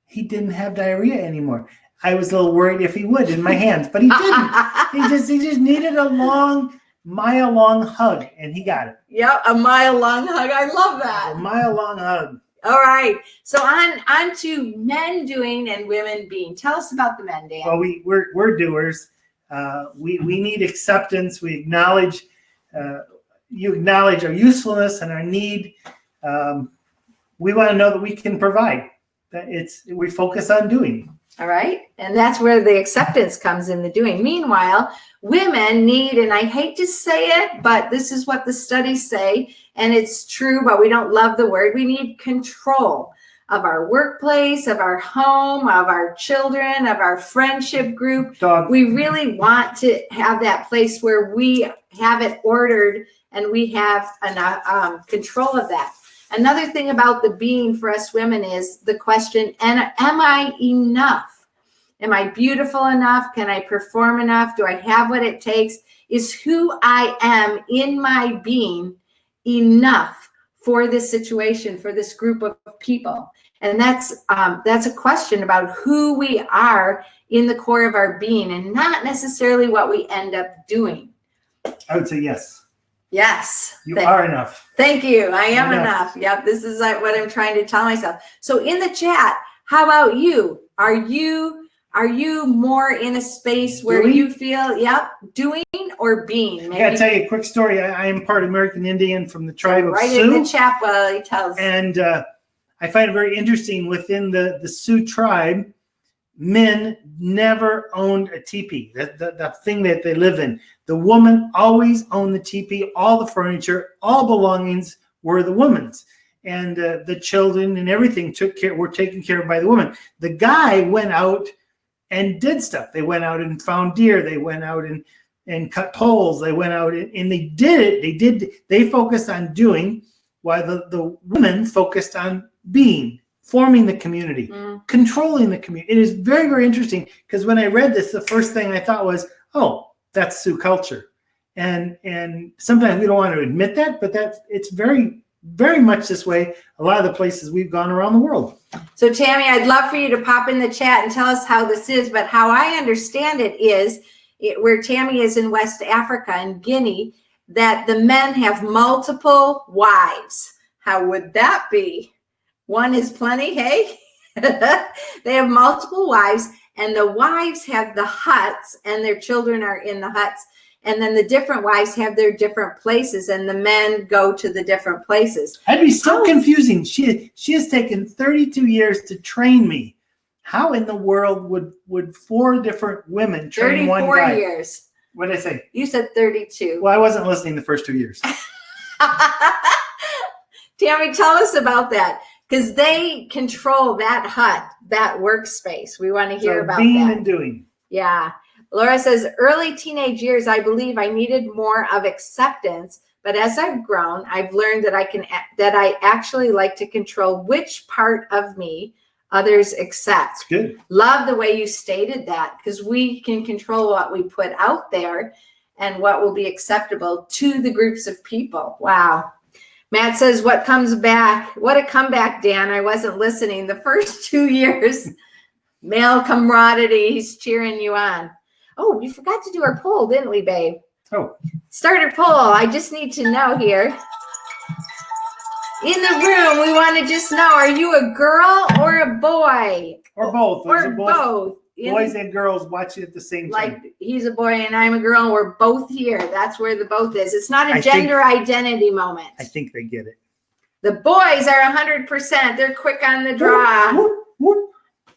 He didn't have diarrhea anymore. I was a little worried if he would in my hands, but he didn't. He just needed a long mile-long hug, and he got it. Yep, a mile-long hug. I love that. A mile-long hug. All right. So on to men doing and women being. Tell us about the men, Dan. Well, we're doers. We need acceptance. We acknowledge you acknowledge our usefulness and our need. We want to know that we can provide. That we focus on doing. All right. And that's where the acceptance comes in the doing. Meanwhile, women need, and I hate to say it, but this is what the studies say, and it's true, but we don't love the word. We need control of our workplace, of our home, of our children, of our friendship group. Dog. We really want to have that place where we have it ordered and we have control of that. Another thing about the being for us women is the question, and am I enough? Am I beautiful enough? Can I perform enough? Do I have what it takes? Is who I am in my being enough for this situation, for this group of people? And that's a question about who we are in the core of our being and not necessarily what we end up doing. I would say yes. Yes. You are enough. Thank you. I am enough. Yep. This is what I'm trying to tell myself. So in the chat, how about you? Are you more in a space where you feel, doing or being? Maybe? Yeah, I'll tell you a quick story. I am part American Indian from the tribe of right Sioux. In the chat while he tells. And I find it very interesting within the Sioux tribe, men never owned a teepee, the thing that they live in. The woman always owned the teepee, all the furniture, all belongings were the woman's. And the children and everything were taken care of by the woman. The guy went out and did stuff. They went out and found deer. They went out and cut poles. They went out and they did it. They focused on doing, while the women focused on being, forming the community, controlling the community. It is very, very interesting because when I read this, the first thing I thought was, oh, that's Sioux culture. And sometimes we don't want to admit that, but it's very, very much this way a lot of the places we've gone around the world. So Tammy, I'd love for you to pop in the chat and tell us how this is, but how I understand it is where Tammy is in West Africa in Guinea, that the men have multiple wives. How would that be? One is plenty, hey? They have multiple wives, and the wives have the huts, and their children are in the huts. And then the different wives have their different places, and the men go to the different places. That'd be so confusing. She has taken 32 years to train me. How in the world would 4 different women train one guy? 34 years. What did I say? You said 32. Well, I wasn't listening the first 2 years. Tammy, tell us about that, because they control that hut, that workspace. We want to hear about being that. and doing. Yeah. Laura says, early teenage years, I believe I needed more of acceptance, but as I've grown, I've learned that I actually like to control which part of me others accept. Good. Love the way you stated that, because we can control what we put out there and what will be acceptable to the groups of people. Wow. Matt says, what comes back? What a comeback, Dan. I wasn't listening the first 2 years. Male camaraderie. He's cheering you on. Oh, we forgot to do our poll, didn't we, babe? Oh. Starter poll. I just need to know here. In the room, we want to just know, are you a girl or a boy? Or both. Or both. Boys and girls watching at the same time. Like he's a boy and I'm a girl and we're both here. That's where the both is. It's not a gender identity moment. I think they get it. The boys are 100%. They're quick on the draw. Whoop, whoop.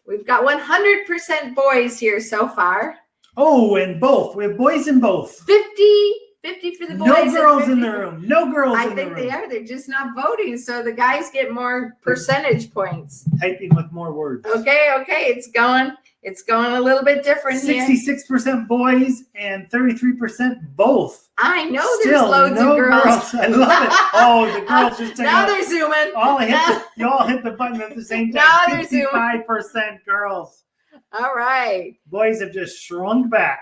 We've got 100% boys here so far. Oh, and both. We have boys in both. 50 for the boys. No girls in the room. No girls in the room. I think they are. They're just not voting. So the guys get more percentage points. Typing with more words. Okay. It's going a little bit different here. 66% boys and 33% both. I know Still, there's loads of girls. I love it. Oh, the girls just take now they're zooming. You all hit the button at the same time. Now they're zooming. 55% girls. All right. Boys have just shrunk back.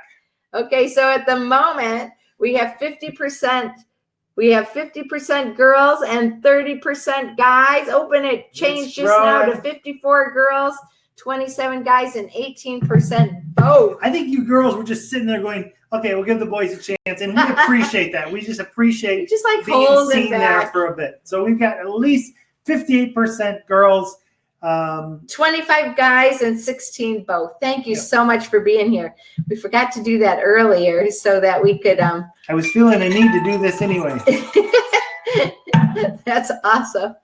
Okay, so at the moment we have 50%. We have 50% girls and 30% guys. Open it changed just now to 54 girls, 27 guys, and 18% both. I think you girls were just sitting there going, okay, we'll give the boys a chance. And we appreciate that. We just appreciate Just like being holding seen there back. for a bit. So we've got at least 58% girls. 25 guys and 16 both. Thank you so much for being here. We forgot to do that earlier so that we could I was feeling a need to do this anyway. That's awesome.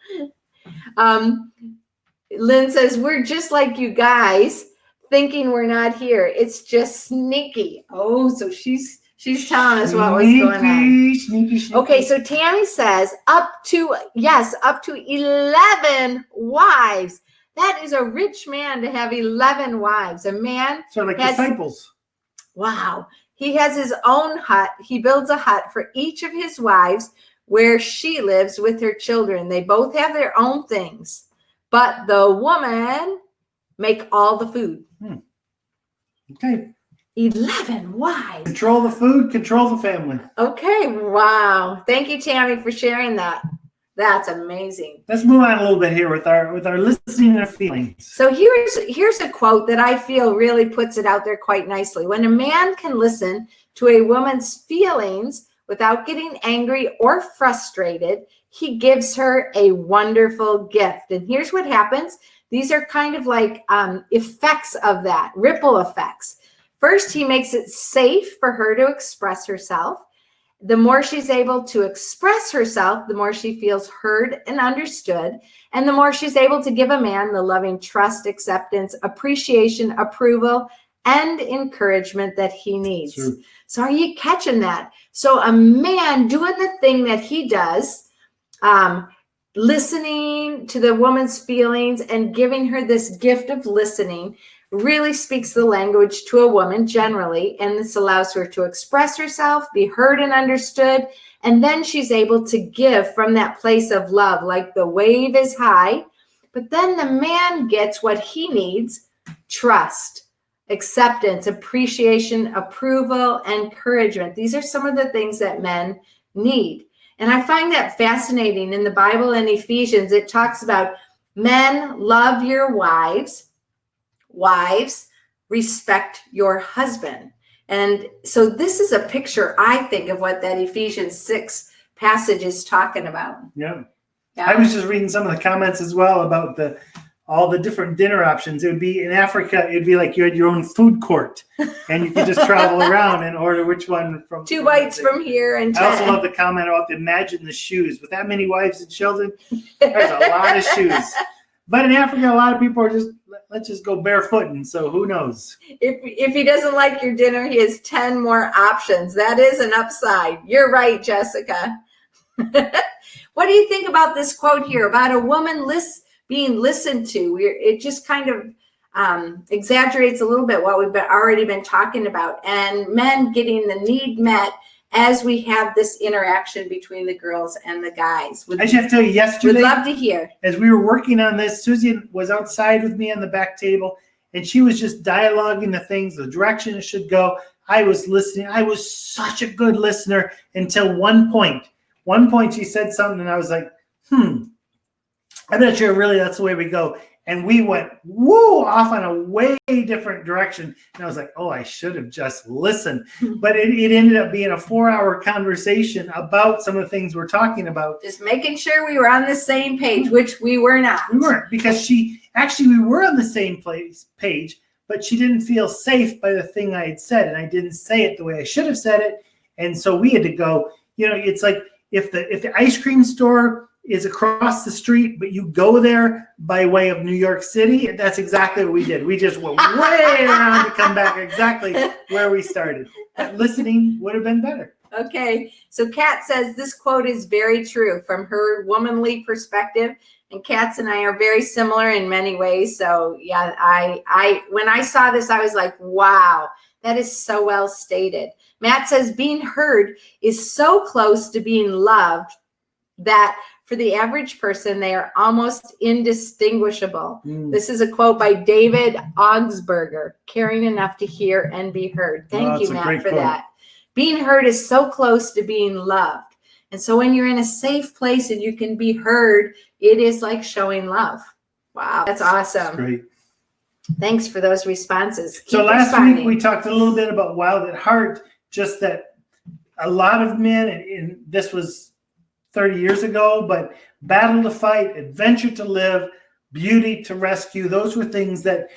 Lynn says, we're just like you guys thinking we're not here. It's just sneaky. Oh, so she's telling us what was going on. Sneaky. Okay, so Tammy says up to 11 wives. That is a rich man to have 11 wives. A man Sort of like has, disciples. Wow. He has his own hut. He builds a hut for each of his wives where she lives with her children. They both have their own things, but the woman make all the food. Okay. 11 wives. Control the food, control the family. Okay, wow. Thank you, Tammy, for sharing that. That's amazing. Let's move on a little bit here with our listening and feelings. So here's a quote that I feel really puts it out there quite nicely. When a man can listen to a woman's feelings without getting angry or frustrated, he gives her a wonderful gift. And here's what happens. These are kind of like effects of that, ripple effects. First, he makes it safe for her to express herself. The more she's able to express herself, the more she feels heard and understood. And the more she's able to give a man the loving trust, acceptance, appreciation, approval, and encouragement that he needs. Sure. So are you catching that? So a man doing the thing that he does, listening to the woman's feelings and giving her this gift of listening, really speaks the language to a woman generally, and this allows her to express herself, be heard and understood, and then she's able to give from that place of love, like the wave is high, but then the man gets what he needs: trust, acceptance, appreciation, approval, encouragement. These are some of the things that men need. And I find that fascinating. In the Bible in Ephesians, it talks about men, love your wives. Wives, respect your husband. And so this is a picture, I think, of what that Ephesians 6 passage is talking about. Yeah. I was just reading some of the comments as well about all the different dinner options. It would be in Africa, it'd be like you had your own food court and you could just travel around and order which one from. 2 bites from here and 10. I also love the comment about imagine the shoes. With that many wives and children, there's a lot of shoes. But in Africa, a lot of people are just, let's just go barefooting. So who knows? If he doesn't like your dinner, he has 10 more options. That is an upside. You're right, Jessica. What do you think about this quote here about a woman being listened to? It just kind of exaggerates a little bit what we've already been talking about, and men getting the need met as we have this interaction between the girls and the guys. I just have to tell you, yesterday, we'd love to hear. As we were working on this, Susie was outside with me on the back table, and she was just dialoguing the things, the direction it should go. I was listening. I was such a good listener until one point. One point she said something, and I was like, I'm not sure really that's the way we go. And we went, off on a way different direction. And I was like, I should have just listened. But it ended up being a 4-hour conversation about some of the things we're talking about. Just making sure we were on the same page, which we were not. We weren't, because we were on the same page, but she didn't feel safe by the thing I had said. And I didn't say it the way I should have said it. And so we had to go, it's like if the ice cream store is across the street, but you go there by way of New York City. That's exactly what we did. We just went way around to come back exactly where we started. But listening would have been better. Okay. So Kat says this quote is very true from her womanly perspective. And Kat's and I are very similar in many ways. So yeah, I when I saw this, I was like, wow, that is so well stated. Matt says being heard is so close to being loved that for the average person, they are almost indistinguishable. This is a quote by David Augsburger, caring enough to hear and be heard. Thank you, Matt, for that. Being heard is so close to being loved. And so when you're in a safe place and you can be heard, it is like showing love. Wow, that's awesome. That's great. Thanks for those responses. So Keep last responding. week we talked a little bit about Wild at Heart, just that a lot of men, and this was 30 years ago, but battle to fight, adventure to live, beauty to rescue, those were things that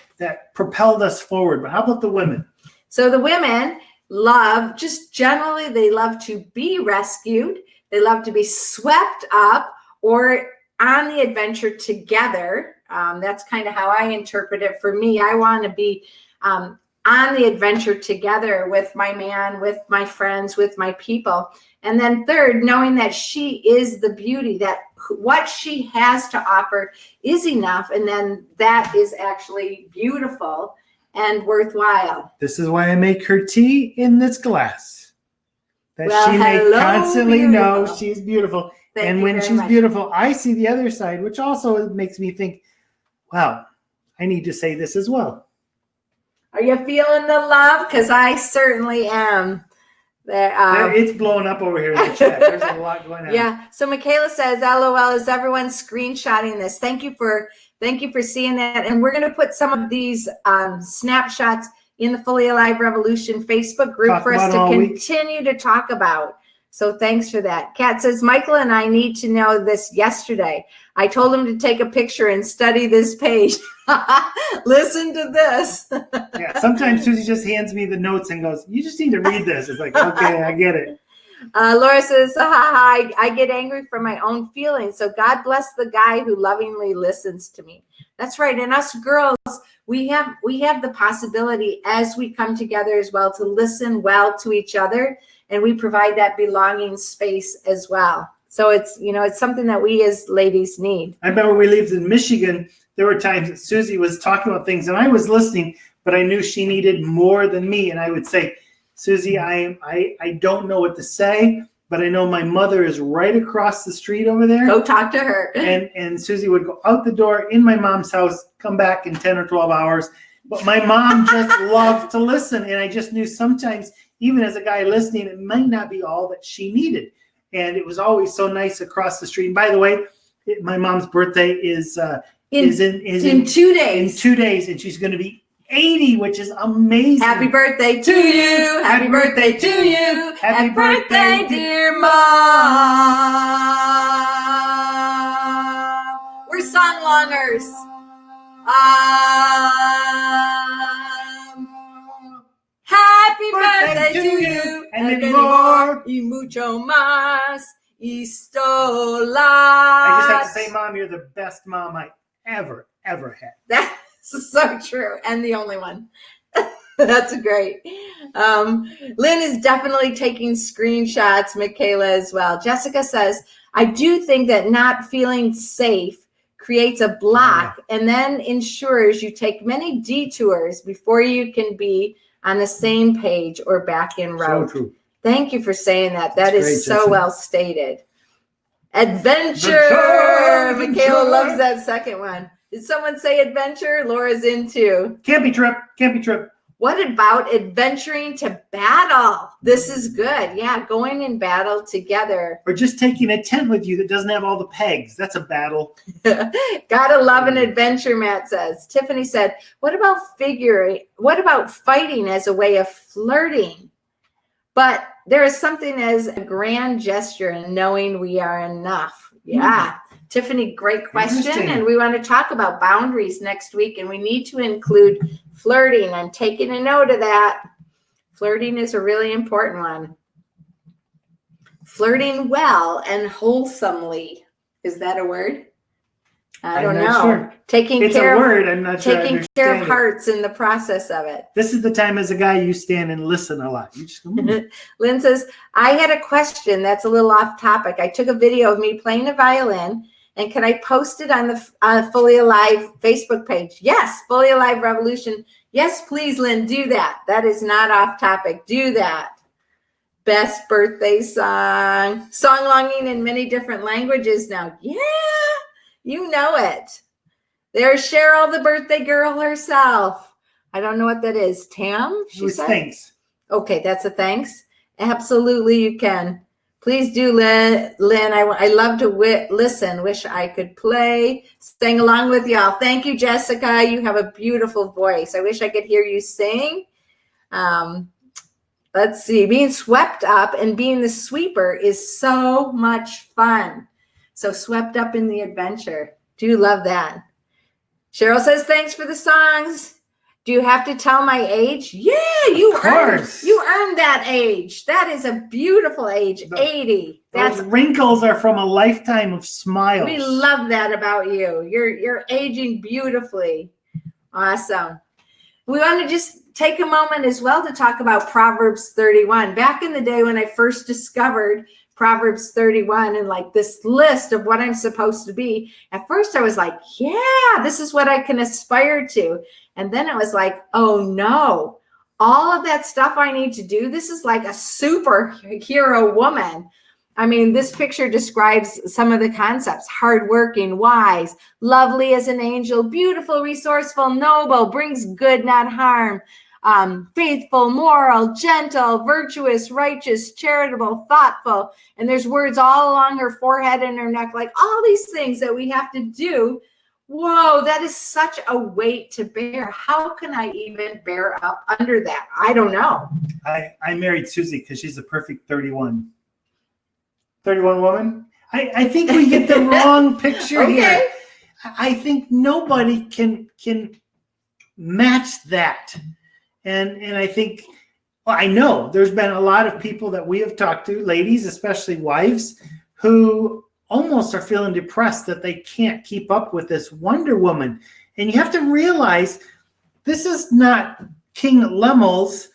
propelled us forward. But how about the women? So the women love, just generally, they love to be rescued. They love to be swept up or on the adventure together. That's kind of how I interpret it. For me, I want to be on the adventure together with my man, with my friends, with my people. And then third, knowing that she is the beauty, that what she has to offer is enough. And then that is actually beautiful and worthwhile. This is why I make her tea in this glass. That Well, she may hello, constantly know beautiful. she's beautiful. Thank And you when very she's much. beautiful, I see the other side, which also makes me think, wow, I need to say this as well. Are you feeling the love? Because I certainly am. It's blowing up over here in the chat. There's a lot going on. Yeah. So Michaela says, "LOL, is everyone screenshotting this? Thank you for seeing that." And we're going to put some of these snapshots in the Fully Alive Revolution Facebook group Talk for us about to all week. continue to talk about. So thanks for that. Kat says, "Michael and I need to know this yesterday. I told him to take a picture and study this page." Listen to this. Yeah, sometimes Susie just hands me the notes and goes, "You just need to read this." It's like, okay, I get it. Laura says, I get angry for my own feelings. So God bless the guy who lovingly listens to me. That's right. And us girls, we have the possibility as we come together as well to listen well to each other. And we provide that belonging space as well. So it's something that we as ladies need. I remember we lived in Michigan. There were times that Susie was talking about things and I was listening, but I knew she needed more than me. And I would say, "Susie, I don't know what to say, but I know my mother is right across the street over there." Go talk to her. And Susie would go out the door in my mom's house, come back in 10 or 12 hours. But my mom just loved to listen. And I just knew sometimes, even as a guy listening, it might not be all that she needed. And it was always so nice across the street. And by the way, my mom's birthday is in 2 days. In 2 days, and she's going to be 80, which is amazing. Happy birthday to you. Happy birthday to you. Happy birthday, dear mom. We're songlongers. Happy birthday to you. And many more. Y mucho más. Y stolas. I just have to say, Mom, you're the best mom I ever had. That's so true. And the only one. That's great. Lynn is definitely taking screenshots, Michaela as well. Jessica says, "I do think that not feeling safe creates a block and then ensures you take many detours before you can be on the same page or back in road." So true. Thank you for saying that. That That's is great, so Jessica. well stated. Adventure. Adventure. Michaela loves that second one. Did someone say adventure? Laura's in too. Campy trip. What about adventuring to battle? This is good. Yeah, going in battle together. Or just taking a tent with you that doesn't have all the pegs. That's a battle. Gotta love an adventure, Matt says. Tiffany said, what about fighting as a way of flirting? But there is something as a grand gesture in knowing we are enough. Yeah. Tiffany, great question. And we want to talk about boundaries next week. And we need to include flirting. I'm taking a note of that. Flirting is a really important one. Flirting well and wholesomely. Is that a word? I don't know. Sure. Taking care of it. hearts in the process of it. This is the time as a guy you stand and listen a lot. You just go, Lynn says, I had a question that's a little off topic. I took a video of me playing a violin, and can I post it on the Fully Alive Facebook page? Yes, Fully Alive Revolution. Yes, please, Lynn, do that. That is not off topic. Do that. Best birthday song. Song longing in many different languages now. Yeah, you know it. There's Cheryl, the birthday girl herself. I don't know what that is. Tam? it was thanks. Okay, that's a thanks. Absolutely, you can. Please do, Lynn. I love to listen. Wish I could play. Sing along with y'all. Thank you, Jessica. You have a beautiful voice. I wish I could hear you sing. Let's see. Being swept up and being the sweeper is so much fun. So swept up in the adventure. Do love that. Cheryl says, thanks for the songs. Do you have to tell my age? Yeah, you earned that age. That is a beautiful age, 80. Those wrinkles are from a lifetime of smiles. We love that about you. You're aging beautifully. Awesome. We want to just take a moment as well to talk about Proverbs 31. Back in the day when I first discovered Proverbs 31 and like this list of what I'm supposed to be, at first I was like, yeah, this is what I can aspire to. And then it was like, oh no, all of that stuff I need to do, this is like a superhero woman. I mean, this picture describes some of the concepts: hardworking, wise, lovely as an angel, beautiful, resourceful, noble, brings good, not harm, faithful, moral, gentle, virtuous, righteous, charitable, thoughtful. And there's words all along her forehead and her neck, like all these things that we have to do. Whoa, that is such a weight to bear. How can I even bear up under that? I don't know. I married Susie because she's a perfect 31. 31 woman? I think we get the wrong picture here. I think nobody can match that. And I think, well, I know there's been a lot of people that we have talked to, ladies, especially wives, who almost are feeling depressed that they can't keep up with this Wonder Woman. And you have to realize this is not King Lemuel's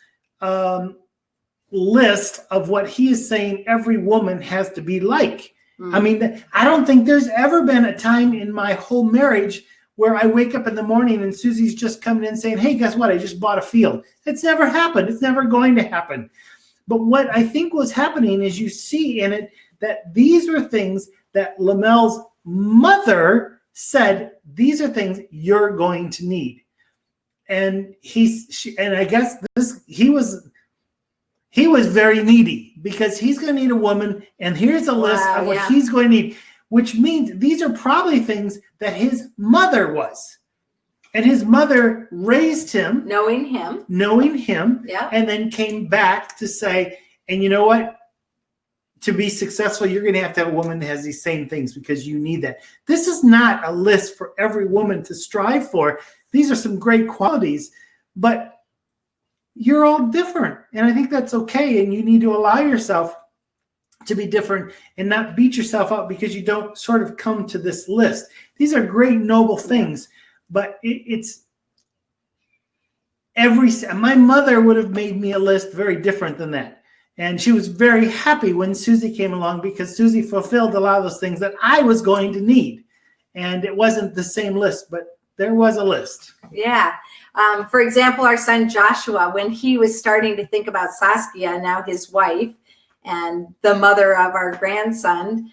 list of what he is saying every woman has to be like. I mean, I don't think there's ever been a time in my whole marriage where I wake up in the morning and Susie's just coming in saying, hey, guess what? I just bought a field. It's never happened. It's never going to happen. But what I think was happening is you see in it that these were things that Lemuel's mother said, these are things you're going to need. And I guess he was very needy because he's going to need a woman. And here's a list of what he's going to need, which means these are probably things that his mother was. And his mother raised him. Knowing him. Yeah. And then came back to say, and you know what? To be successful, you're going to have a woman that has these same things because you need that. This is not a list for every woman to strive for. These are some great qualities, but you're all different. And I think that's okay. And you need to allow yourself to be different and not beat yourself up because you don't sort of come to this list. These are great, noble things, but my mother would have made me a list very different than that. And she was very happy when Susie came along because Susie fulfilled a lot of those things that I was going to need. And it wasn't the same list, but there was a list. Yeah. For example, our son Joshua, when he was starting to think about Saskia, now his wife, and the mother of our grandson,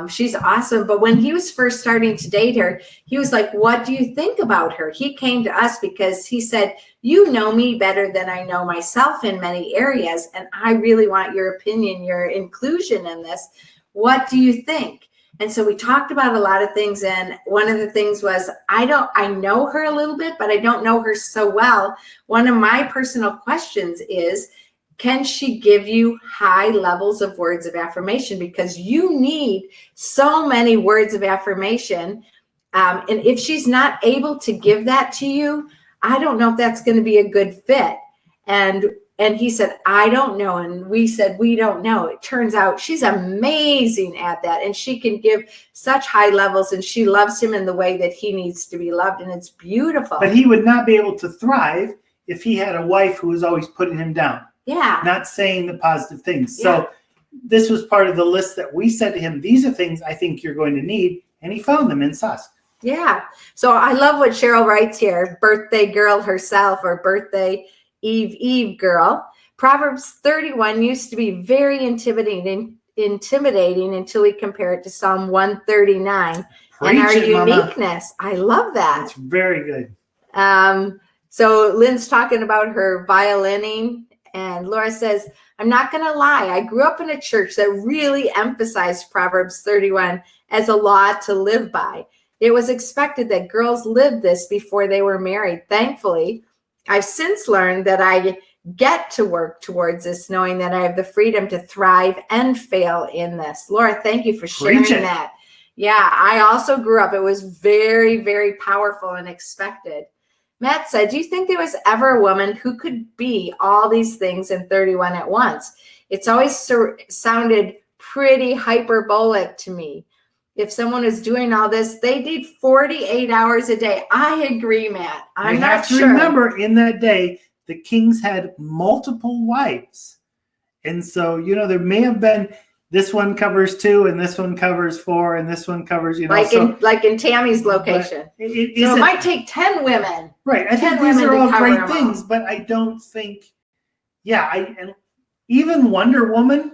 she's awesome. But when he was first starting to date her, he was like, what do you think about her? He came to us because he said, you know me better than I know myself in many areas. And I really want your opinion, your inclusion in this. What do you think? And so we talked about a lot of things. And one of the things was, I know her a little bit, but I don't know her so well. One of my personal questions is, can she give you high levels of words of affirmation? Because you need so many words of affirmation. And if she's not able to give that to you, I don't know if that's going to be a good fit. And he said, I don't know. And we said, we don't know. It turns out she's amazing at that. And she can give such high levels, and she loves him in the way that he needs to be loved. And it's beautiful. But he would not be able to thrive if he had a wife who was always putting him down. Yeah. Not saying the positive things. Yeah. So this was part of the list that we said to him, these are things I think you're going to need. And he found them in Sask. Yeah. So I love what Cheryl writes here. Birthday girl herself, or birthday Eve girl. Proverbs 31 used to be very intimidating until we compare it to Psalm 139. Preach and our uniqueness. Mama. I love that. It's very good. So Lynn's talking about her violining And Laura says, I'm not going to lie. I grew up in a church that really emphasized Proverbs 31 as a law to live by. It was expected that girls lived this before they were married. Thankfully, I've since learned that I get to work towards this, knowing that I have the freedom to thrive and fail in this. Laura, thank you for sharing that. Yeah, I also grew up. It was very, very powerful and expected. Matt said, do you think there was ever a woman who could be all these things in 31 at once? It's always sounded pretty hyperbolic to me. If someone is doing all this, they need 48 hours a day. I agree, Matt. I'm not sure. Remember, in that day, the kings had multiple wives. And so, you know, there may have been, this one covers 2, and this one covers 4, and this one covers, you know. Like in Tammy's location. It might take 10 women. Right. I think these are all great things, but I don't think, and even Wonder Woman,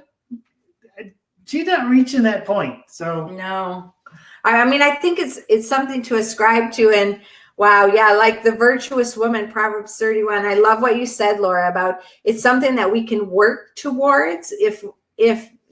she's not reaching that point. So no. I mean, I think it's something to ascribe to. And wow, yeah, like the virtuous woman, Proverbs 31. I love what you said, Laura, about it's something that we can work towards. If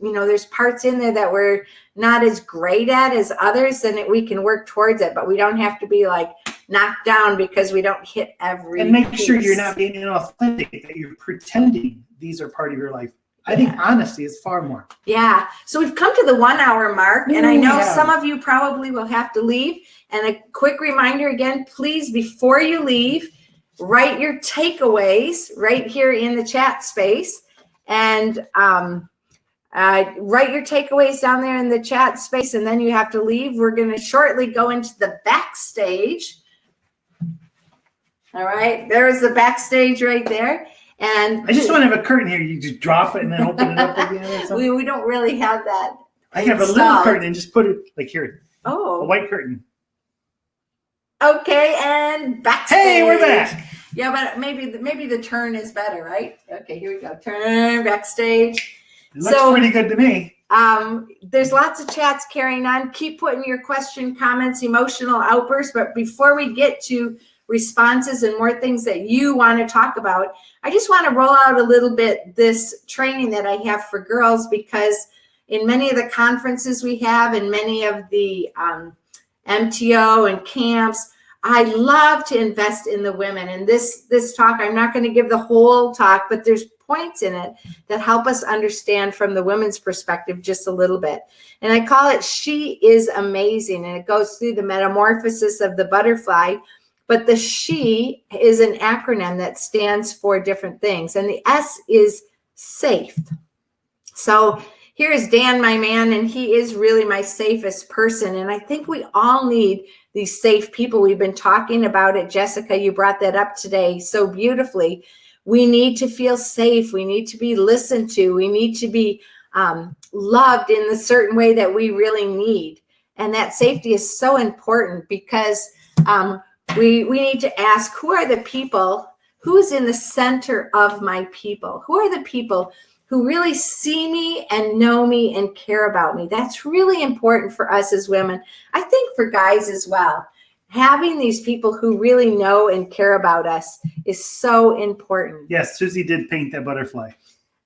you know, there's parts in there that we're not as great at as others, then we can work towards it. But we don't have to be like knocked down because we don't hit every And make piece. sure you're not being inauthentic, that you're pretending these are part of your life. I think honesty is far more. Yeah. So we've come to the 1 hour mark, and I know some of you probably will have to leave. And a quick reminder again, please, before you leave, write your takeaways right here in the chat space. And write your takeaways down there in the chat space, and then you have to leave. We're going to shortly go into the backstage. All right. There's the backstage right there. And I just want to have a curtain here. You just drop it and then open it up again or something. we don't really have that. I have a little curtain and just put it like here. Oh. A white curtain. Okay, and backstage. Hey, we're back. Yeah, but maybe the turn is better, right? Okay, here we go. Turn backstage. It looks pretty good to me. There's lots of chats carrying on. Keep putting your question, comments, emotional outbursts. But before we get to responses and more things that you want to talk about, I just want to roll out a little bit this training that I have for girls, because in many of the conferences we have and many of the MTO and camps, I love to invest in the women. And this talk, I'm not going to give the whole talk, but there's points in it that help us understand from the women's perspective just a little bit. And I call it She is Amazing. And it goes through the metamorphosis of the butterfly. But the she is an acronym that stands for different things. And the S is safe. So here is Dan, my man, and he is really my safest person. And I think we all need these safe people. We've been talking about it. Jessica, you brought that up today so beautifully. We need to feel safe. We need to be listened to. We need to be loved in the certain way that we really need. And that safety is so important, because we need to ask, who are the people, who's in the center of my people? Who are the people who really see me and know me and care about me? That's really important for us as women. I think for guys as well. Having these people who really know and care about us is so important. Yes, Susie did paint that butterfly.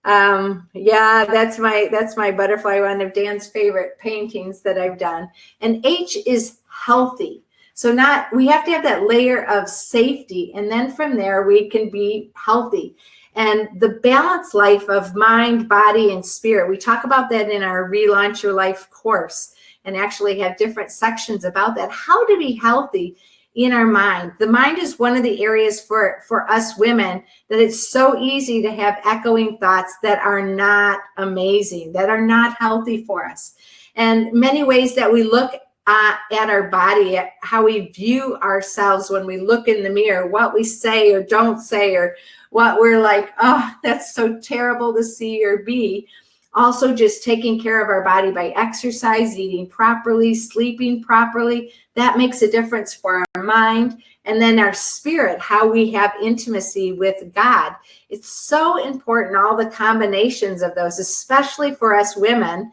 Yeah, that's my butterfly, one of Dan's favorite paintings that I've done. And H is healthy. So we have to have that layer of safety, and then from there we can be healthy. And the balanced life of mind, body, and spirit, we talk about that in our Relaunch Your Life course, and actually have different sections about that. How to be healthy in our mind. The mind is one of the areas for us women that it's so easy to have echoing thoughts that are not amazing, that are not healthy for us. And many ways that we look at our body, at how we view ourselves when we look in the mirror, what we say or don't say, or what we're like, oh, that's so terrible to see or be. Also, just taking care of our body by exercise, eating properly, sleeping properly. That makes a difference for our mind. And then our spirit, how we have intimacy with God. It's so important, all the combinations of those, especially for us women,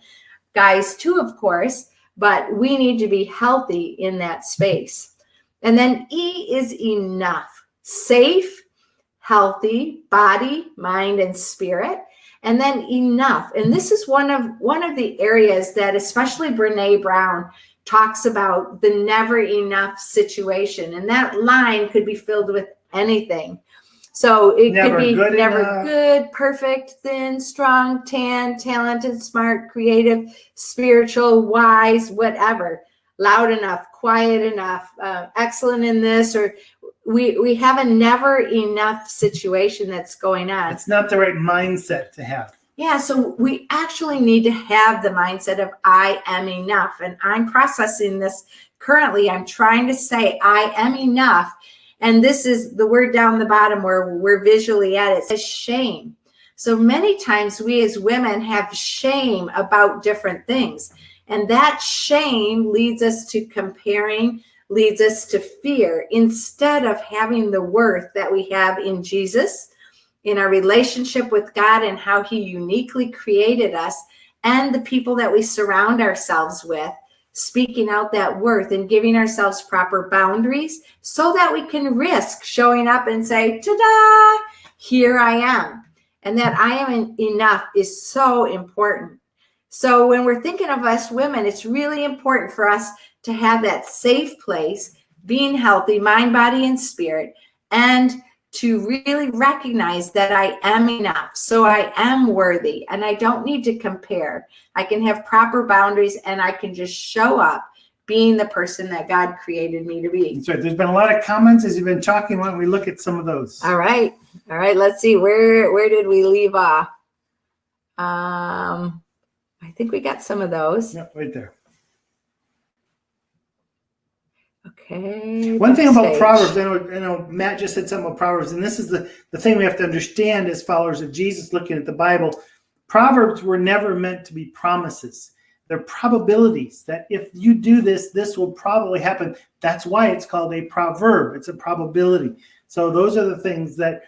guys too, of course, but we need to be healthy in that space. And then E is enough, safe, healthy body, mind, and spirit. And then enough. And this is one of the areas that especially Brene Brown talks about, the never enough situation. And that line could be filled with anything. So it Never could be good never enough. good, perfect, thin, strong, tan, talented, smart, creative, spiritual, wise, whatever. Loud enough, quiet enough, excellent in this, or we have a never enough situation that's going on. It's not the right mindset to have. Yeah, so we actually need to have the mindset of I am enough. And I'm processing this currently. I'm trying to say I am enough. And this is the word down the bottom where we're visually at. It says shame. So many times we as women have shame about different things. And that shame leads us to comparing, leads us to fear, instead of having the worth that we have in Jesus, in our relationship with God, and how he uniquely created us, and the people that we surround ourselves with, speaking out that worth and giving ourselves proper boundaries so that we can risk showing up and say, ta-da, here I am. And that I am enough is so important. So when we're thinking of us women, it's really important for us to have that safe place, being healthy, mind, body, and spirit, and to really recognize that I am enough. So I am worthy, and I don't need to compare. I can have proper boundaries, and I can just show up being the person that God created me to be. That's right. There's been a lot of comments as you've been talking. Why don't we look at some of those? All right. Let's see. Where did we leave off? I think we got some of those. Yeah, right there. Okay. One thing about Proverbs, I know Matt just said something about Proverbs, and this is the thing we have to understand as followers of Jesus looking at the Bible. Proverbs were never meant to be promises. They're probabilities that if you do this, this will probably happen. That's why it's called a proverb. It's a probability. So those are the things that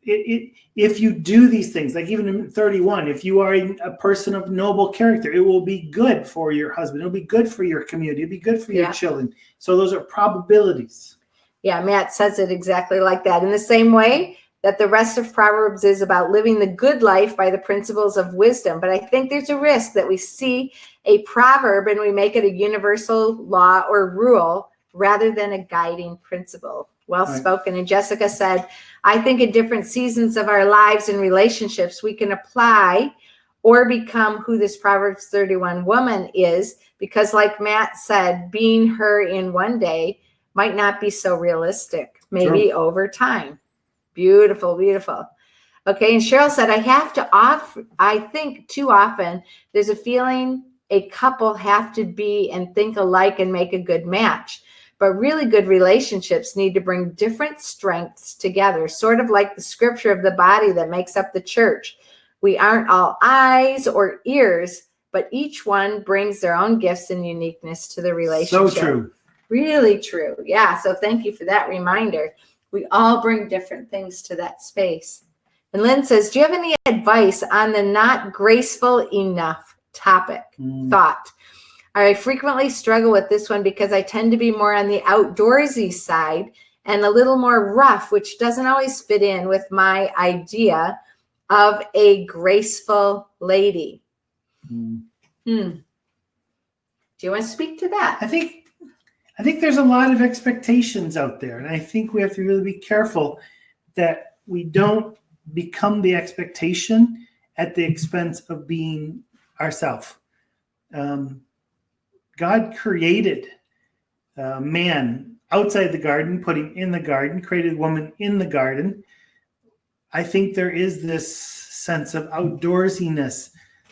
if you do these things, like even in 31, if you are a person of noble character, it will be good for your husband. It'll be good for your community. It'll be good for your children. So those are probabilities. Yeah, Matt says it exactly like that. In the same way that the rest of Proverbs is about living the good life by the principles of wisdom. But I think there's a risk that we see a proverb and we make it a universal law or rule rather than a guiding principle. Well spoken. And Jessica said, I think in different seasons of our lives and relationships, we can apply or become who this Proverbs 31 woman is, because like Matt said, being her in one day might not be so realistic, maybe over time. Beautiful, beautiful. Okay, and Cheryl said, I think too often there's a feeling a couple have to be and think alike and make a good match. But really good relationships need to bring different strengths together, sort of like the scripture of the body that makes up the church. We aren't all eyes or ears, but each one brings their own gifts and uniqueness to the relationship. So true. Really true. Yeah, so thank you for that reminder. We all bring different things to that space. And Lynn says, do you have any advice on the not graceful enough topic? Thought. I frequently struggle with this one because I tend to be more on the outdoorsy side and a little more rough, which doesn't always fit in with my idea of a graceful lady. Do you want to speak to that? I think there's a lot of expectations out there, and I think we have to really be careful that we don't become the expectation at the expense of being ourselves. God created man outside the garden, put him in the garden, created woman in the garden. I think there is this sense of outdoorsiness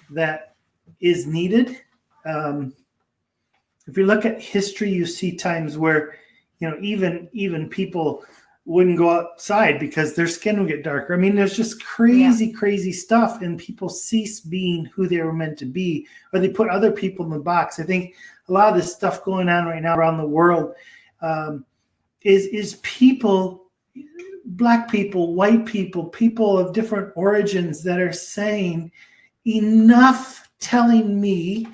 that is needed. If you look at history, you see times where, even people wouldn't go outside because their skin would get darker. I mean, there's just crazy stuff, and people cease being who they were meant to be, or they put other people in the box. I think a lot of this stuff going on right now around the world is people, Black people, white people, people of different origins that are saying, enough telling me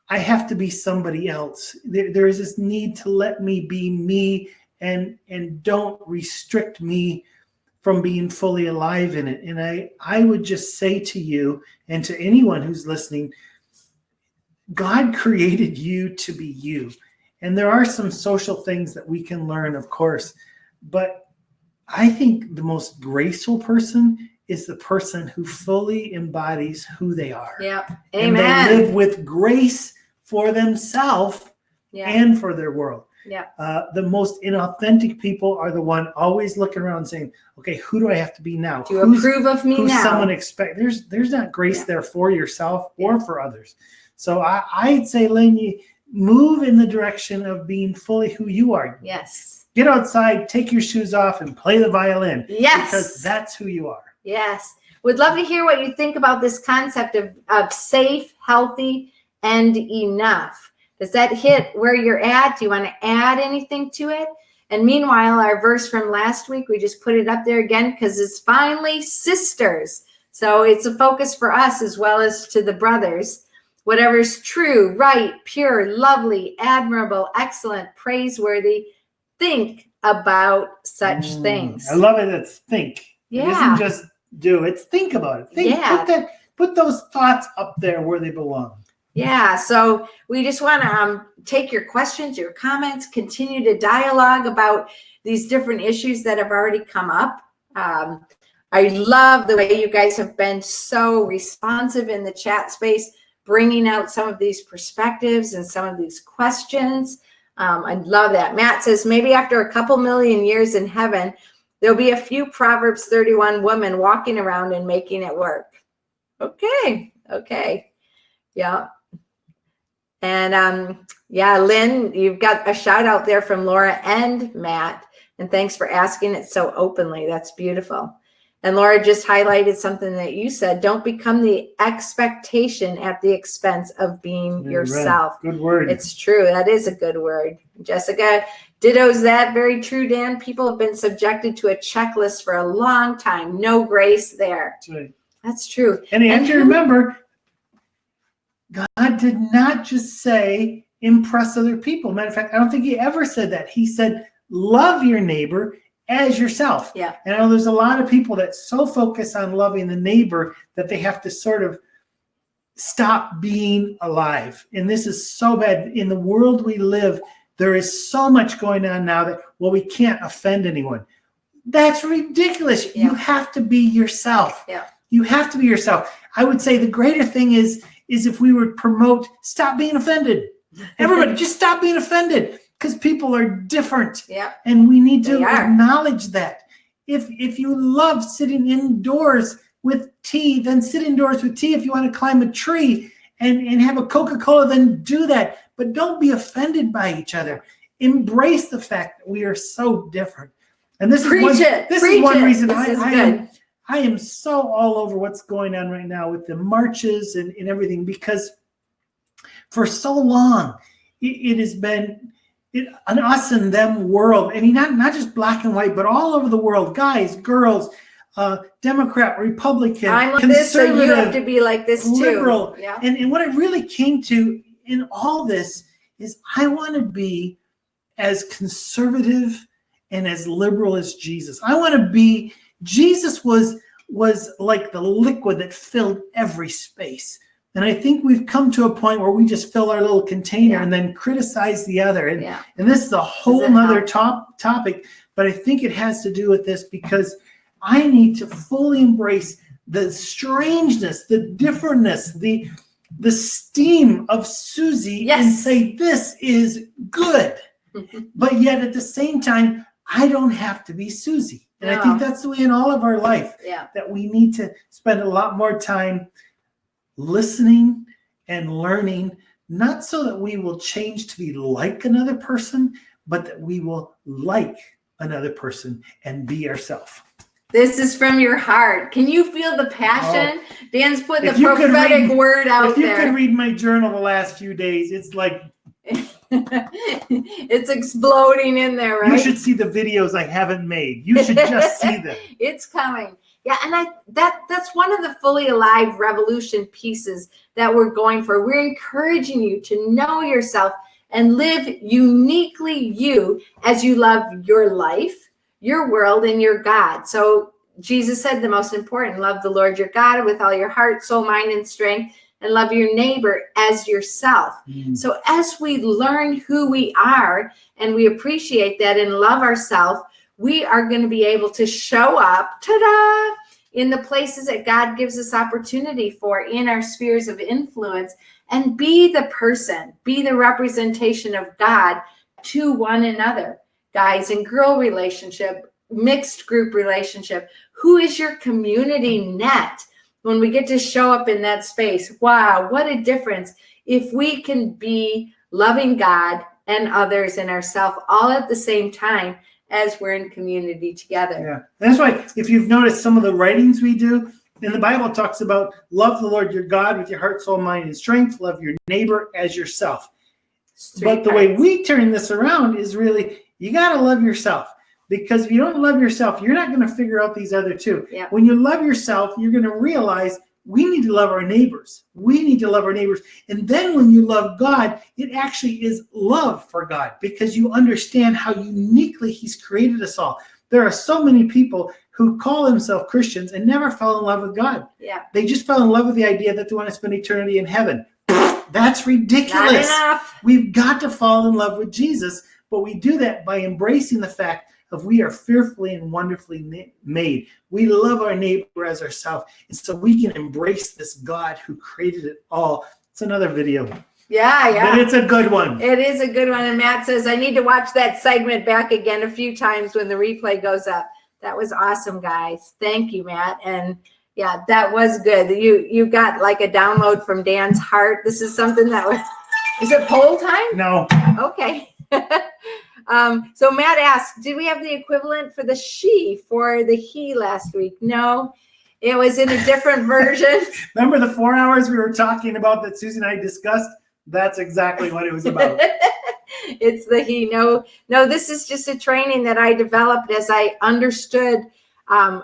I have to be somebody else. There is this need to let me be me and don't restrict me from being fully alive in it. And I would just say to you and to anyone who's listening, God created you to be you. And there are some social things that we can learn, of course. But I think the most graceful person is the person who fully embodies who they are. Yeah. And Amen. they live with grace for themselves and for their world. Yeah. The most inauthentic people are the one always looking around saying, okay, who do I have to be now? To approve of me who's now. Someone expect there's not grace there for yourself or for others. So I'd say, Lynn, you move in the direction of being fully who you are. Yes. Get outside, take your shoes off, and play the violin. Yes. Because that's who you are. Yes. Would love to hear what you think about this concept of safe, healthy, and enough. Does that hit where you're at? Do you want to add anything to it? And meanwhile, our verse from last week, we just put it up there again because it's finally sisters. So it's a focus for us as well as to the brothers. Whatever's true, right, pure, lovely, admirable, excellent, praiseworthy, think about such things. I love it. It's think. Yeah. It isn't just do. It's think about it. Think. Yeah. Put those thoughts up there where they belong. Yeah. So we just want to take your questions, your comments, continue to dialogue about these different issues that have already come up. I love the way you guys have been so responsive in the chat space, bringing out some of these perspectives and some of these questions. I love that. Matt says, maybe after a couple million years in heaven, there'll be a few Proverbs 31 women walking around and making it work. Okay. Yeah. And Lynn, you've got a shout out there from Laura and Matt. And thanks for asking it so openly. That's beautiful. And Laura just highlighted something that you said. Don't become the expectation at the expense of being yourself. Good word. It's true. That is a good word. Jessica, dittos that. Very true, Dan. People have been subjected to a checklist for a long time. No grace there. That's right. That's true. And you have to remember, God did not just say impress other people. Matter of fact, I don't think he ever said that. He said, love your neighbor as yourself. Yeah. And I know there's a lot of people that so focus on loving the neighbor that they have to sort of stop being alive. And this is so bad. In the world we live, there is so much going on now that, well, we can't offend anyone. That's ridiculous. Yeah. You have to be yourself. Yeah. You have to be yourself. I would say the greater thing is if we would promote, stop being offended. Everybody, just stop being offended. Because people are different, and we need to acknowledge that. If you love sitting indoors with tea, then sit indoors with tea. If you want to climb a tree and have a Coca-Cola, then do that. But don't be offended by each other. Embrace the fact that we are so different. And this is one reason I am so all over what's going on right now with the marches and everything, because for so long it has been an us and them world, and not just black and white, but all over the world, guys, girls, Democrat, Republican, I'm like conservative, this, so you have to be like this too. Liberal. Yeah. And what it really came to in all this is I want to be as conservative and as liberal as Jesus. I want to be, Jesus was like the liquid that filled every space. And I think we've come to a point where we just fill our little container and then criticize the other. And this is a whole nother topic, but I think it has to do with this because I need to fully embrace the strangeness, the differentness, the steam of Susie and say, this is good. But yet at the same time, I don't have to be Susie. And I think that's the way in all of our life that we need to spend a lot more time listening and learning, not so that we will change to be like another person, but that we will like another person and be ourselves. This is from your heart. Can you feel the passion? Dan's putting the prophetic word out there. If you could read my journal the last few days, it's like it's exploding in there, right? You should see the videos I haven't made. You should just see them. It's coming. Yeah, and that's one of the fully alive revolution pieces that we're going for. We're encouraging you to know yourself and live uniquely you as you love your life, your world and your God. So Jesus said the most important, love the Lord your God with all your heart, soul, mind, and strength, and love your neighbor as yourself. So as we learn who we are and we appreciate that and love ourselves, we are going to be able to show up, ta-da, in the places that God gives us opportunity for in our spheres of influence, and be the person, be the representation of God to one another. Guys and girl relationship, mixed group relationship. Who is your community net? When we get to show up in that space, wow, what a difference if we can be loving God and others and ourselves all at the same time as we're in community together. Yeah, that's why if you've noticed some of the writings we do, in the Bible it talks about love the Lord your God with your heart, soul, mind, and strength. Love your neighbor as yourself. But the way we turn this around is really, you got to love yourself. Because if you don't love yourself, you're not going to figure out these other two. Yeah. When you love yourself, you're going to realize we need to love our neighbors. We need to love our neighbors. And then when you love God, it actually is love for God, because you understand how uniquely he's created us all. There are so many people who call themselves Christians and never fell in love with God. Yeah. They just fell in love with the idea that they want to spend eternity in heaven. That's ridiculous. Not enough. We've got to fall in love with Jesus, but we do that by embracing the fact of we are fearfully and wonderfully made. We love our neighbor as ourselves, and so we can embrace this God who created it all. It's another video. Yeah. But it's a good one. It is a good one. And Matt says, I need to watch that segment back again a few times when the replay goes up. That was awesome, guys. Thank you, Matt. And yeah, that was good. You got like a download from Dan's heart. This is something that was, is it poll time? No. Okay. So Matt asked, did we have the equivalent for the she for the he last week? No, it was in a different version. Remember the 4 hours we were talking about that Susie and I discussed? That's exactly what it was about. It's the he. No, this is just a training that I developed as I understood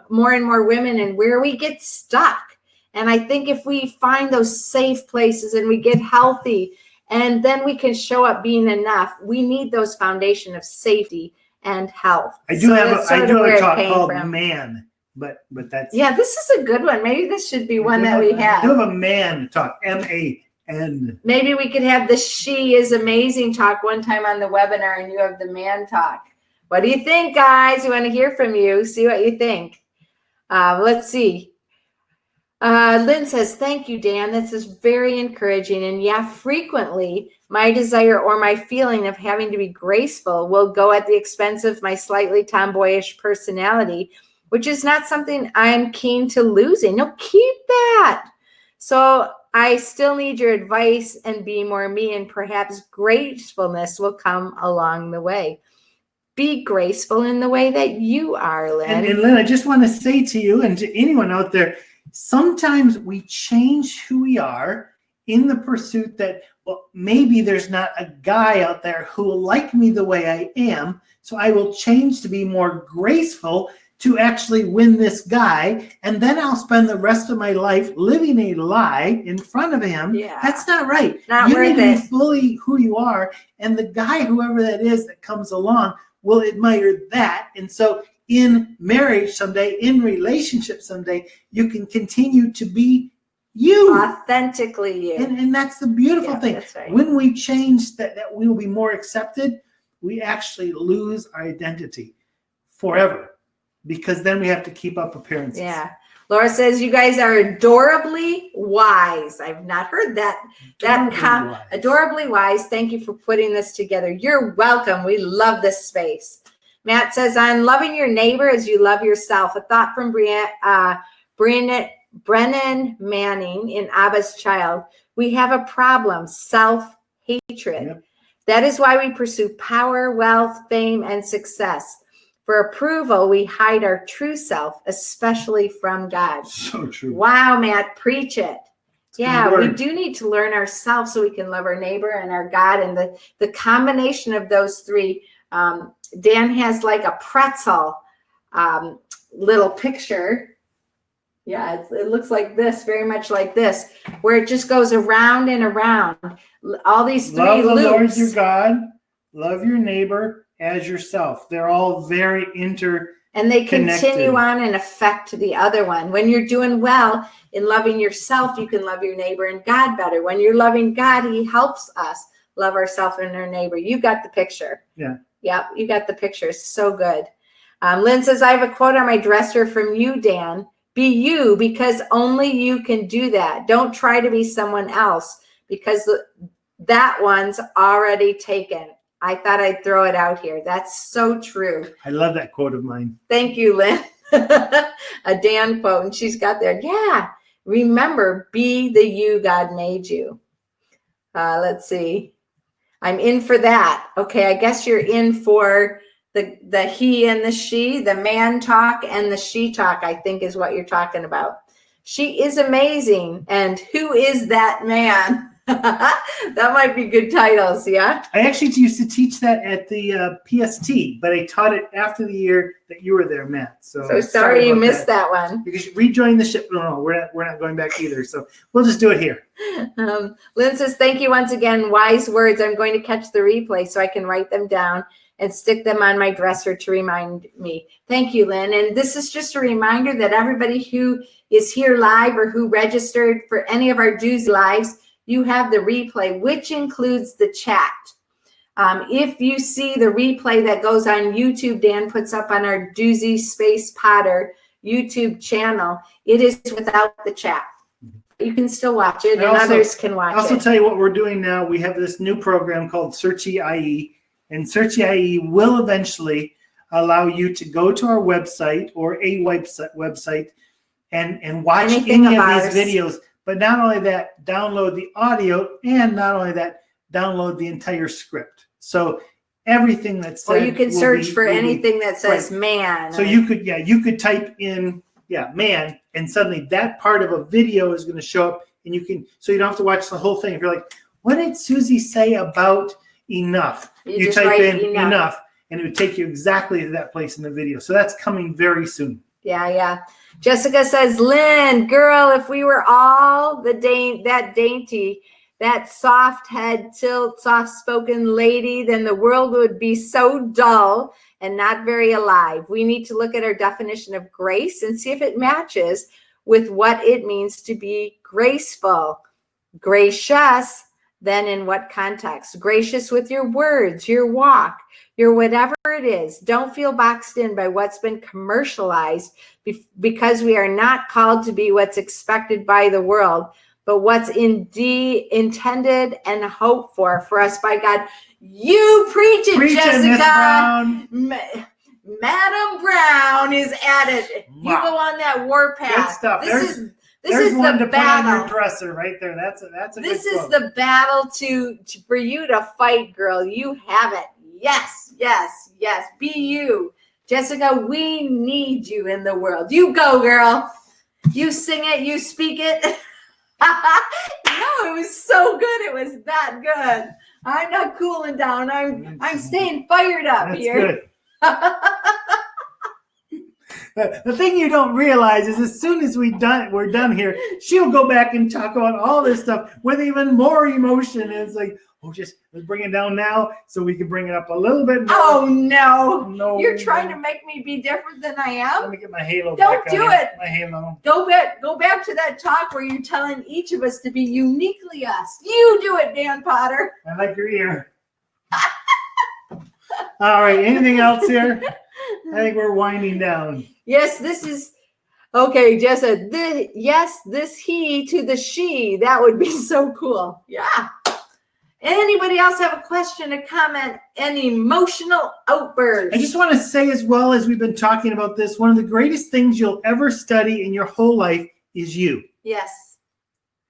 more and more women and where we get stuck. And I think if we find those safe places and we get healthy, and then we can show up being enough, we need those foundation of safety and health. I do have a talk called Man, but that's... Yeah, this is a good one. Maybe this should be one that we have. I do have a Man talk, M-A-N. Maybe we could have the She is Amazing talk one time on the webinar, and you have the Man talk. What do you think, guys? We want to hear from you. See what you think. Let's see. Lynn says, thank you, Dan. This is very encouraging. And yeah, frequently my desire or my feeling of having to be graceful will go at the expense of my slightly tomboyish personality, which is not something I'm keen to losing. No, keep that. So I still need your advice and be more me, and perhaps gracefulness will come along the way. Be graceful in the way that you are, Lynn. And Lynn, I just want to say to you and to anyone out there, sometimes we change who we are in the pursuit that, well, maybe there's not a guy out there who will like me the way I am, so I will change to be more graceful to actually win this guy, and then I'll spend the rest of my life living a lie in front of him. Yeah. That's not right. Not you worth need to it. be fully who you are, and the guy, whoever that is that comes along, will admire that. And so in marriage someday, in relationship someday, you can continue to be you. Authentically you. And that's the beautiful thing. That's right. When we change that we will be more accepted, we actually lose our identity forever, because then we have to keep up appearances. Yeah. Laura says, you guys are adorably wise. I've not heard that. Adorably wise. Thank you for putting this together. You're welcome. We love this space. Matt says, on loving your neighbor as you love yourself. A thought from Brennan Manning in Abba's Child. We have a problem, self-hatred. Yep. That is why we pursue power, wealth, fame, and success. For approval, we hide our true self, especially from God. So true. Wow, Matt, preach it. Yeah, good we word. do need to learn ourselves so we can love our neighbor and our God. And the combination of those three, Dan has like a pretzel little picture. Yeah, it looks like this, very much like this, where it just goes around and around. All these three love the loops. Lord your God, love your neighbor as yourself. They're all very and they continue on and affect the other one. When you're doing well in loving yourself, you can love your neighbor and God better. When you're loving God, he helps us love ourselves and our neighbor. You got the picture. Yeah. Yep, you got the picture. So good. Lynn says, I have a quote on my dresser from you, Dan. Be you, because only you can do that. Don't try to be someone else, because that one's already taken. I thought I'd throw it out here. That's so true. I love that quote of mine. Thank you, Lynn. A Dan quote, and she's got there. Yeah. Remember, be the you God made you. Let's see. I'm in for that. Okay, I guess you're in for the he and the she, the man talk and the she talk, I think is what you're talking about. She is amazing. And who is that man? That might be good titles, yeah? I actually used to teach that at the PST, but I taught it after the year that you were there, Matt. So sorry you missed that one. Because you rejoined the ship. No, we're not going back either. So we'll just do it here. Lynn says, thank you once again. Wise words. I'm going to catch the replay so I can write them down and stick them on my dresser to remind me. Thank you, Lynn. And this is just a reminder that everybody who is here live or who registered for any of our Duzie lives, you have the replay, which includes the chat. If you see the replay that goes on YouTube, Dan puts up on our Duzie Space Potter YouTube channel, it is without the chat. You can still watch it, and others can watch it. I'll also tell you what we're doing now. We have this new program called Search EIE, and Search EIE will eventually allow you to go to our website or a website and watch any of these videos. But not only that, download the audio, and not only that, download the entire script. So everything that's said. Or you can search for anything that says man. So you could type in man, and suddenly that part of a video is going to show up, and so you don't have to watch the whole thing. If you're like, what did Susie say about enough? You type in enough, and it would take you exactly to that place in the video. So that's coming very soon. Yeah. Jessica says, Lynn, girl, if we were all that dainty, that soft head tilt, soft-spoken lady, then the world would be so dull and not very alive. We need to look at our definition of grace and see if it matches with what it means to be graceful. Gracious, then in what context? Gracious with your words, your walk, your whatever it is. Don't feel boxed in by what's been commercialized, because we are not called to be what's expected by the world, but what's indeed intended and hoped for us by God. You preach it, Jessica. Madam Brown is at it. Wow. You go on that warpath. Good stuff. This There's is one the to battle. put on your dresser right there. That's a This good is quote. the battle for you to fight, girl. You have it. Yes. Be you. Jessica, we need you in the world. You go, girl. You sing it. You speak it. No, it was so good. It was that good. I'm not cooling down. I'm staying fired up here. Good. The thing you don't realize is as soon as we're done here, she'll go back and talk about all this stuff with even more emotion. And it's like, just let's bring it down now so we can bring it up a little bit more. Oh, no. No. You're trying to make me be different than I am? Let me get my halo Don't back do on. it. My halo. Go back to that talk where you're telling each of us to be uniquely us. You do it, Dan Potter. I like your ear. All right. Anything else here? I think we're winding down. Yes, this is okay, Jessa. This he to the she. That would be so cool. Yeah. Anybody else have a question, a comment, an emotional outburst? I just want to say, as well as we've been talking about this, one of the greatest things you'll ever study in your whole life is you. Yes.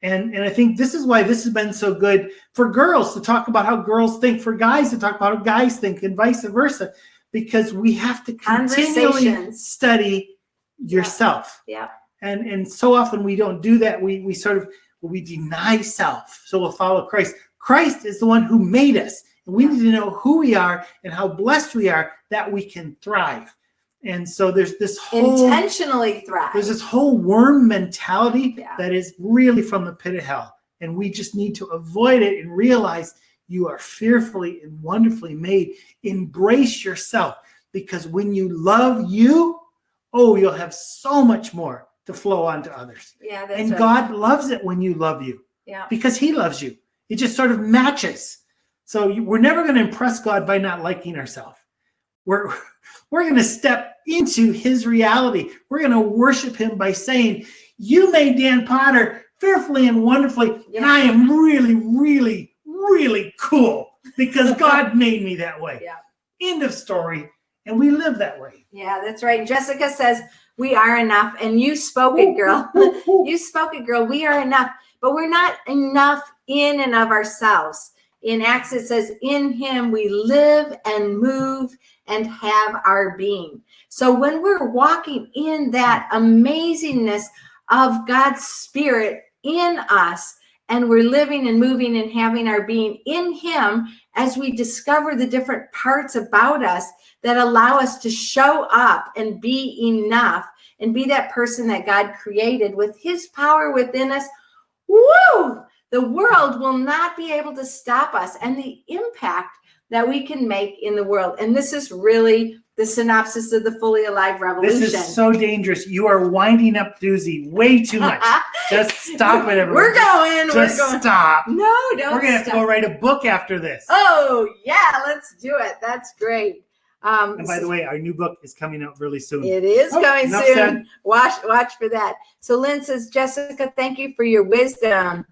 And I think this is why this has been so good for girls to talk about how girls think, for guys to talk about how guys think, and vice versa, because we have to continually study yourself. Yeah. And so often we don't do that. We deny self. So we'll follow Christ. Christ is the one who made us. And we need to know who we are and how blessed we are that we can thrive. And so there's this whole intentionally thrive. There's this whole worm mentality that is really from the pit of hell. And we just need to avoid it and realize You are fearfully and wonderfully made. Embrace yourself, because when you love you, you'll have so much more to flow on to others. Yeah, that's and right. God loves it when you love you. Yeah. Because he loves you. It just sort of matches. So we're never going to impress God by not liking ourselves. We're going to step into his reality. We're going to worship him by saying, you made Dan Potter fearfully and wonderfully, and I am really, really, really cool because God made me that way. Yeah. End of story. And we live that way. Yeah, that's right. Jessica says, we are enough. And you spoke it, girl. You spoke it, girl. We are enough. But we're not enough in and of ourselves. In Acts, it says, in him we live and move and have our being. So when we're walking in that amazingness of God's Spirit in us, and we're living and moving and having our being in him, as we discover the different parts about us that allow us to show up and be enough and be that person that God created with his power within us, woo! The world will not be able to stop us, and the impact that we can make in the world. And this is really the synopsis of the Fully Alive Revolution. This is so dangerous. You are winding up Duzie way too much. Just stop it, everyone. We're going. Just stop. No, don't. We're going to have to go write a book after this. Oh, yeah, let's do it. That's great. And by the way, our new book is coming out really soon. It is coming enough soon. said. Watch for that. So Lynn says, Jessica, thank you for your wisdom.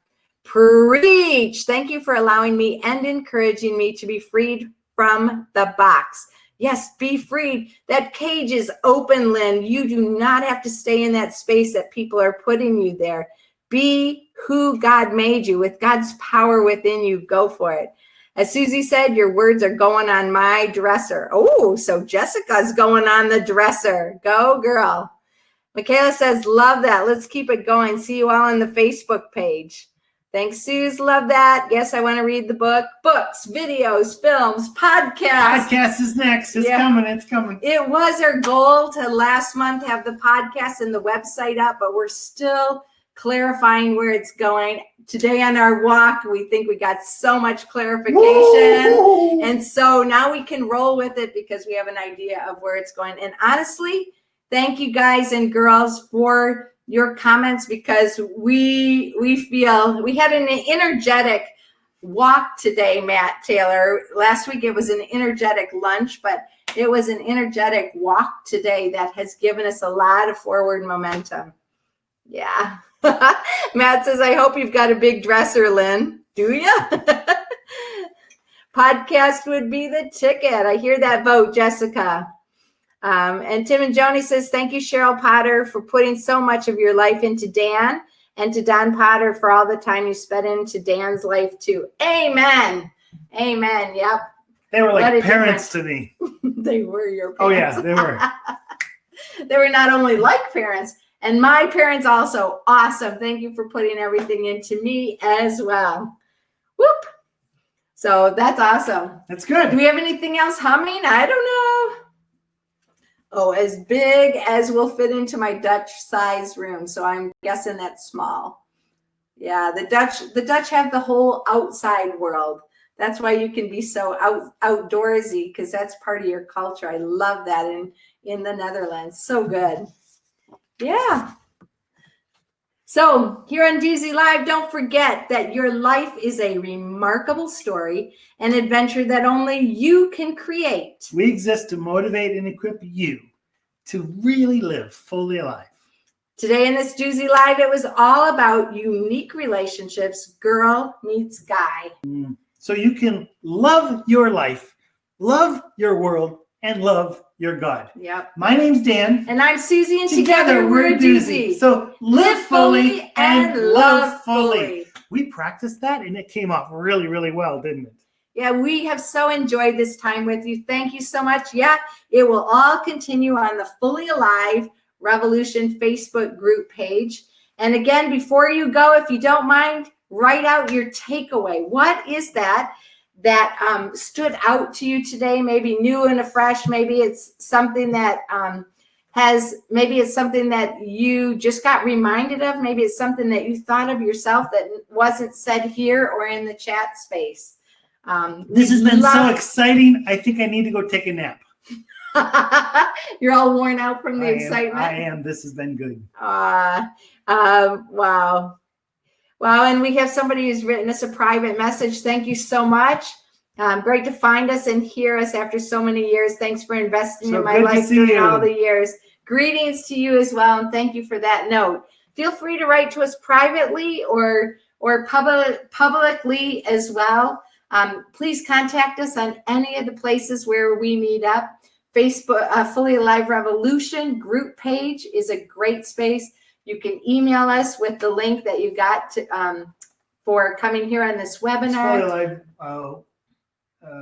Preach. Thank you for allowing me and encouraging me to be freed from the box. Yes, be freed. That cage is open, Lynn. You do not have to stay in that space that people are putting you there. Be who God made you with God's power within you. Go for it. As Susie said, your words are going on my dresser. Oh, so Jessica's going on the dresser. Go, girl. Michaela says, love that. Let's keep it going. See you all on the Facebook page. Thanks, Suze. Love that. Yes, I want to read the book. Books, videos, films, podcasts. Podcast is next. It's coming. It's coming. It was our goal to last month have the podcast and the website up, but we're still clarifying where it's going. Today on our walk, we think we got so much clarification. Woo! And so now we can roll with it because we have an idea of where it's going. And honestly, thank you guys and girls for your comments, because we feel we had an energetic walk today, Matt Taylor. Last week it was an energetic lunch, but it was an energetic walk today that has given us a lot of forward momentum. Yeah. Matt says, I hope you've got a big dresser, Lynn. Do you? Podcast would be the ticket. I hear that vote, Jessica. And Tim and Joni says, thank you, Cheryl Potter, for putting so much of your life into Dan, and to Don Potter for all the time you spent into Dan's life too. Amen. Amen. Yep. They were like parents to me. They were your parents. Oh, yeah, they were. They were not only like parents, and my parents also. Awesome. Thank you for putting everything into me as well. Whoop. So that's awesome. That's good. Do we have anything else humming? I don't know. Oh, as big as will fit into my Dutch size room. So I'm guessing that's small. Yeah, the Dutch have the whole outside world. That's why you can be so outdoorsy, because that's part of your culture. I love that in the Netherlands. So good. Yeah. So here on Duzie Live, don't forget that your life is a remarkable story, an adventure that only you can create. We exist to motivate and equip you to really live fully alive. Today in this Duzie Live, it was all about unique relationships, girl meets guy. So you can love your life, love your world, and love your God. Yep. My name's Dan. And I'm Susie, and together we're a Duzie. So live fully and love fully. fully. We practiced that, and it came off really, really well, didn't it? Yeah, we have so enjoyed this time with you. Thank you so much. Yeah, it will all continue on the Fully Alive Revolution Facebook group page. And again, before you go, if you don't mind, write out your takeaway. What is that stood out to you today? Maybe new and afresh. Maybe it's something that maybe it's something that you just got reminded of. Maybe it's something that you thought of yourself that wasn't said here or in the chat space. This has been so exciting. I think I need to go take a nap. You're all worn out from the excitement. I am. This has been good. Wow. Wow. And we have somebody who's written us a private message. Thank you so much. Great to find us and hear us after so many years. Thanks for investing in my life during all the years. Greetings to you as well. And thank you for that note. Feel free to write to us privately or publicly as well. Please contact us on any of the places where we meet up. Facebook, Fully Alive Revolution group page is a great space. You can email us with the link that you got to, for coming here on this webinar. It's Fully Alive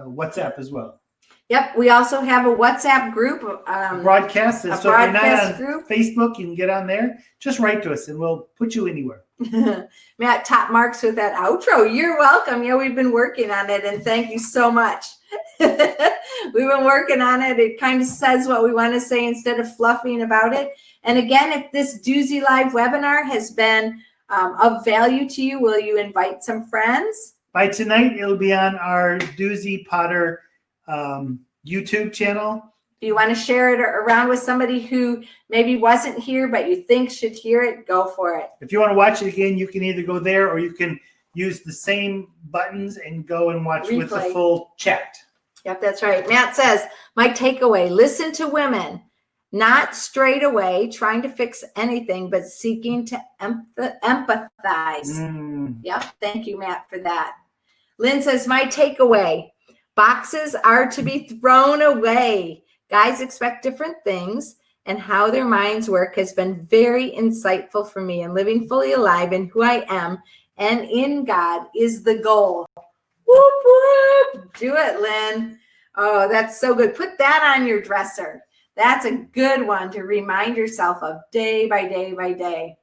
WhatsApp as well. Yep, we also have a WhatsApp group. Broadcast. So if you're not on Facebook, you can get on there. Just write to us and we'll put you anywhere. Matt, top marks with that outro. You're welcome. Yeah, we've been working on it, and thank you so much. We've been working on it. It kind of says what we want to say instead of fluffing about it. And again, if this Duzie Live webinar has been of value to you, will you invite some friends? By tonight, it'll be on our Duzie Potter YouTube channel. If you want to share it around with somebody who maybe wasn't here, but you think should hear it, go for it. If you want to watch it again, you can either go there or you can use the same buttons and go and watch with the full chat. Yep, that's right. Matt says, my takeaway, listen to women, not straight away trying to fix anything, but seeking to empathize. Yep, thank you, Matt, for that. Lynn says, my takeaway, boxes are to be thrown away. Guys expect different things, and how their minds work has been very insightful for me, and living fully alive in who I am and in God is the goal. Whoop, whoop. Do it, Lynn. Oh, that's so good. Put that on your dresser. That's a good one to remind yourself of day by day by day.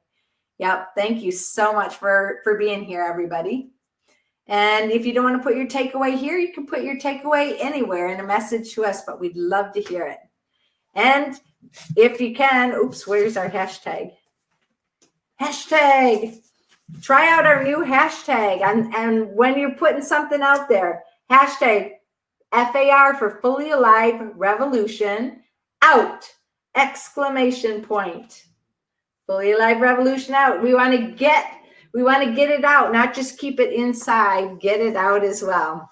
Yep. Thank you so much for being here, everybody. And if you don't want to put your takeaway here, you can put your takeaway anywhere in a message to us, but we'd love to hear it. And if you can, oops, where's our hashtag? Hashtag. Try out our new hashtag. And when you're putting something out there, hashtag FAR for Fully Alive Revolution out! Exclamation point. Fully Alive Revolution out. We want to get it out, not just keep it inside. Get it out as well.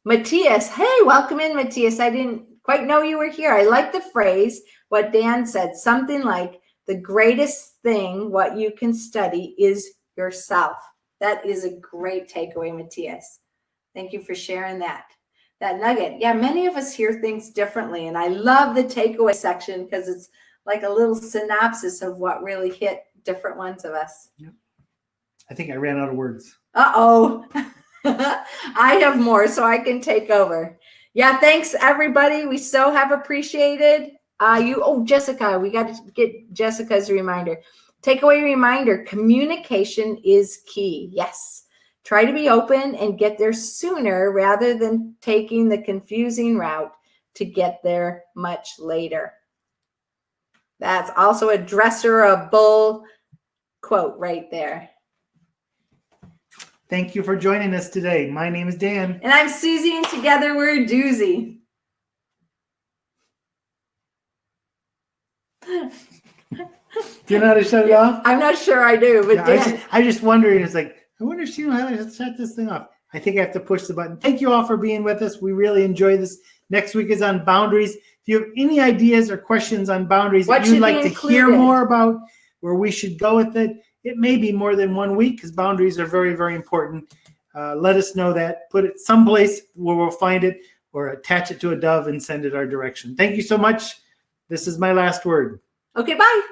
Matthias, hey, welcome in, Matthias. I didn't quite know you were here. I like the phrase, what Dan said, something like, the greatest thing, what you can study is yourself. That is a great takeaway, Matthias. Thank you for sharing that nugget. Yeah, many of us hear things differently, and I love the takeaway section because it's like a little synopsis of what really hit different ones of us. Yep. I think I ran out of words. Uh-oh. I have more, so I can take over. Yeah, thanks, everybody. We so have appreciated Jessica, we got to get Jessica's reminder. Takeaway reminder, communication is key. Yes. Try to be open and get there sooner rather than taking the confusing route to get there much later. That's also a dresser of bull quote right there. Thank you for joining us today. My name is Dan. And I'm Susie, and together we're Duzie. Do you know how to shut it off? I'm not sure I do, but Dan. I just wondering, it's like, I wonder if she knows how to shut this thing off. I think I have to push the button. Thank you all for being with us. We really enjoy this. Next week is on boundaries. If you have any ideas or questions on boundaries that you'd like to hear more about, where we should go with it, it may be more than 1 week because boundaries are very, very important. Let us know that. Put it someplace where we'll find it, or attach it to a dove and send it our direction. Thank you so much. This is my last word. Okay, bye.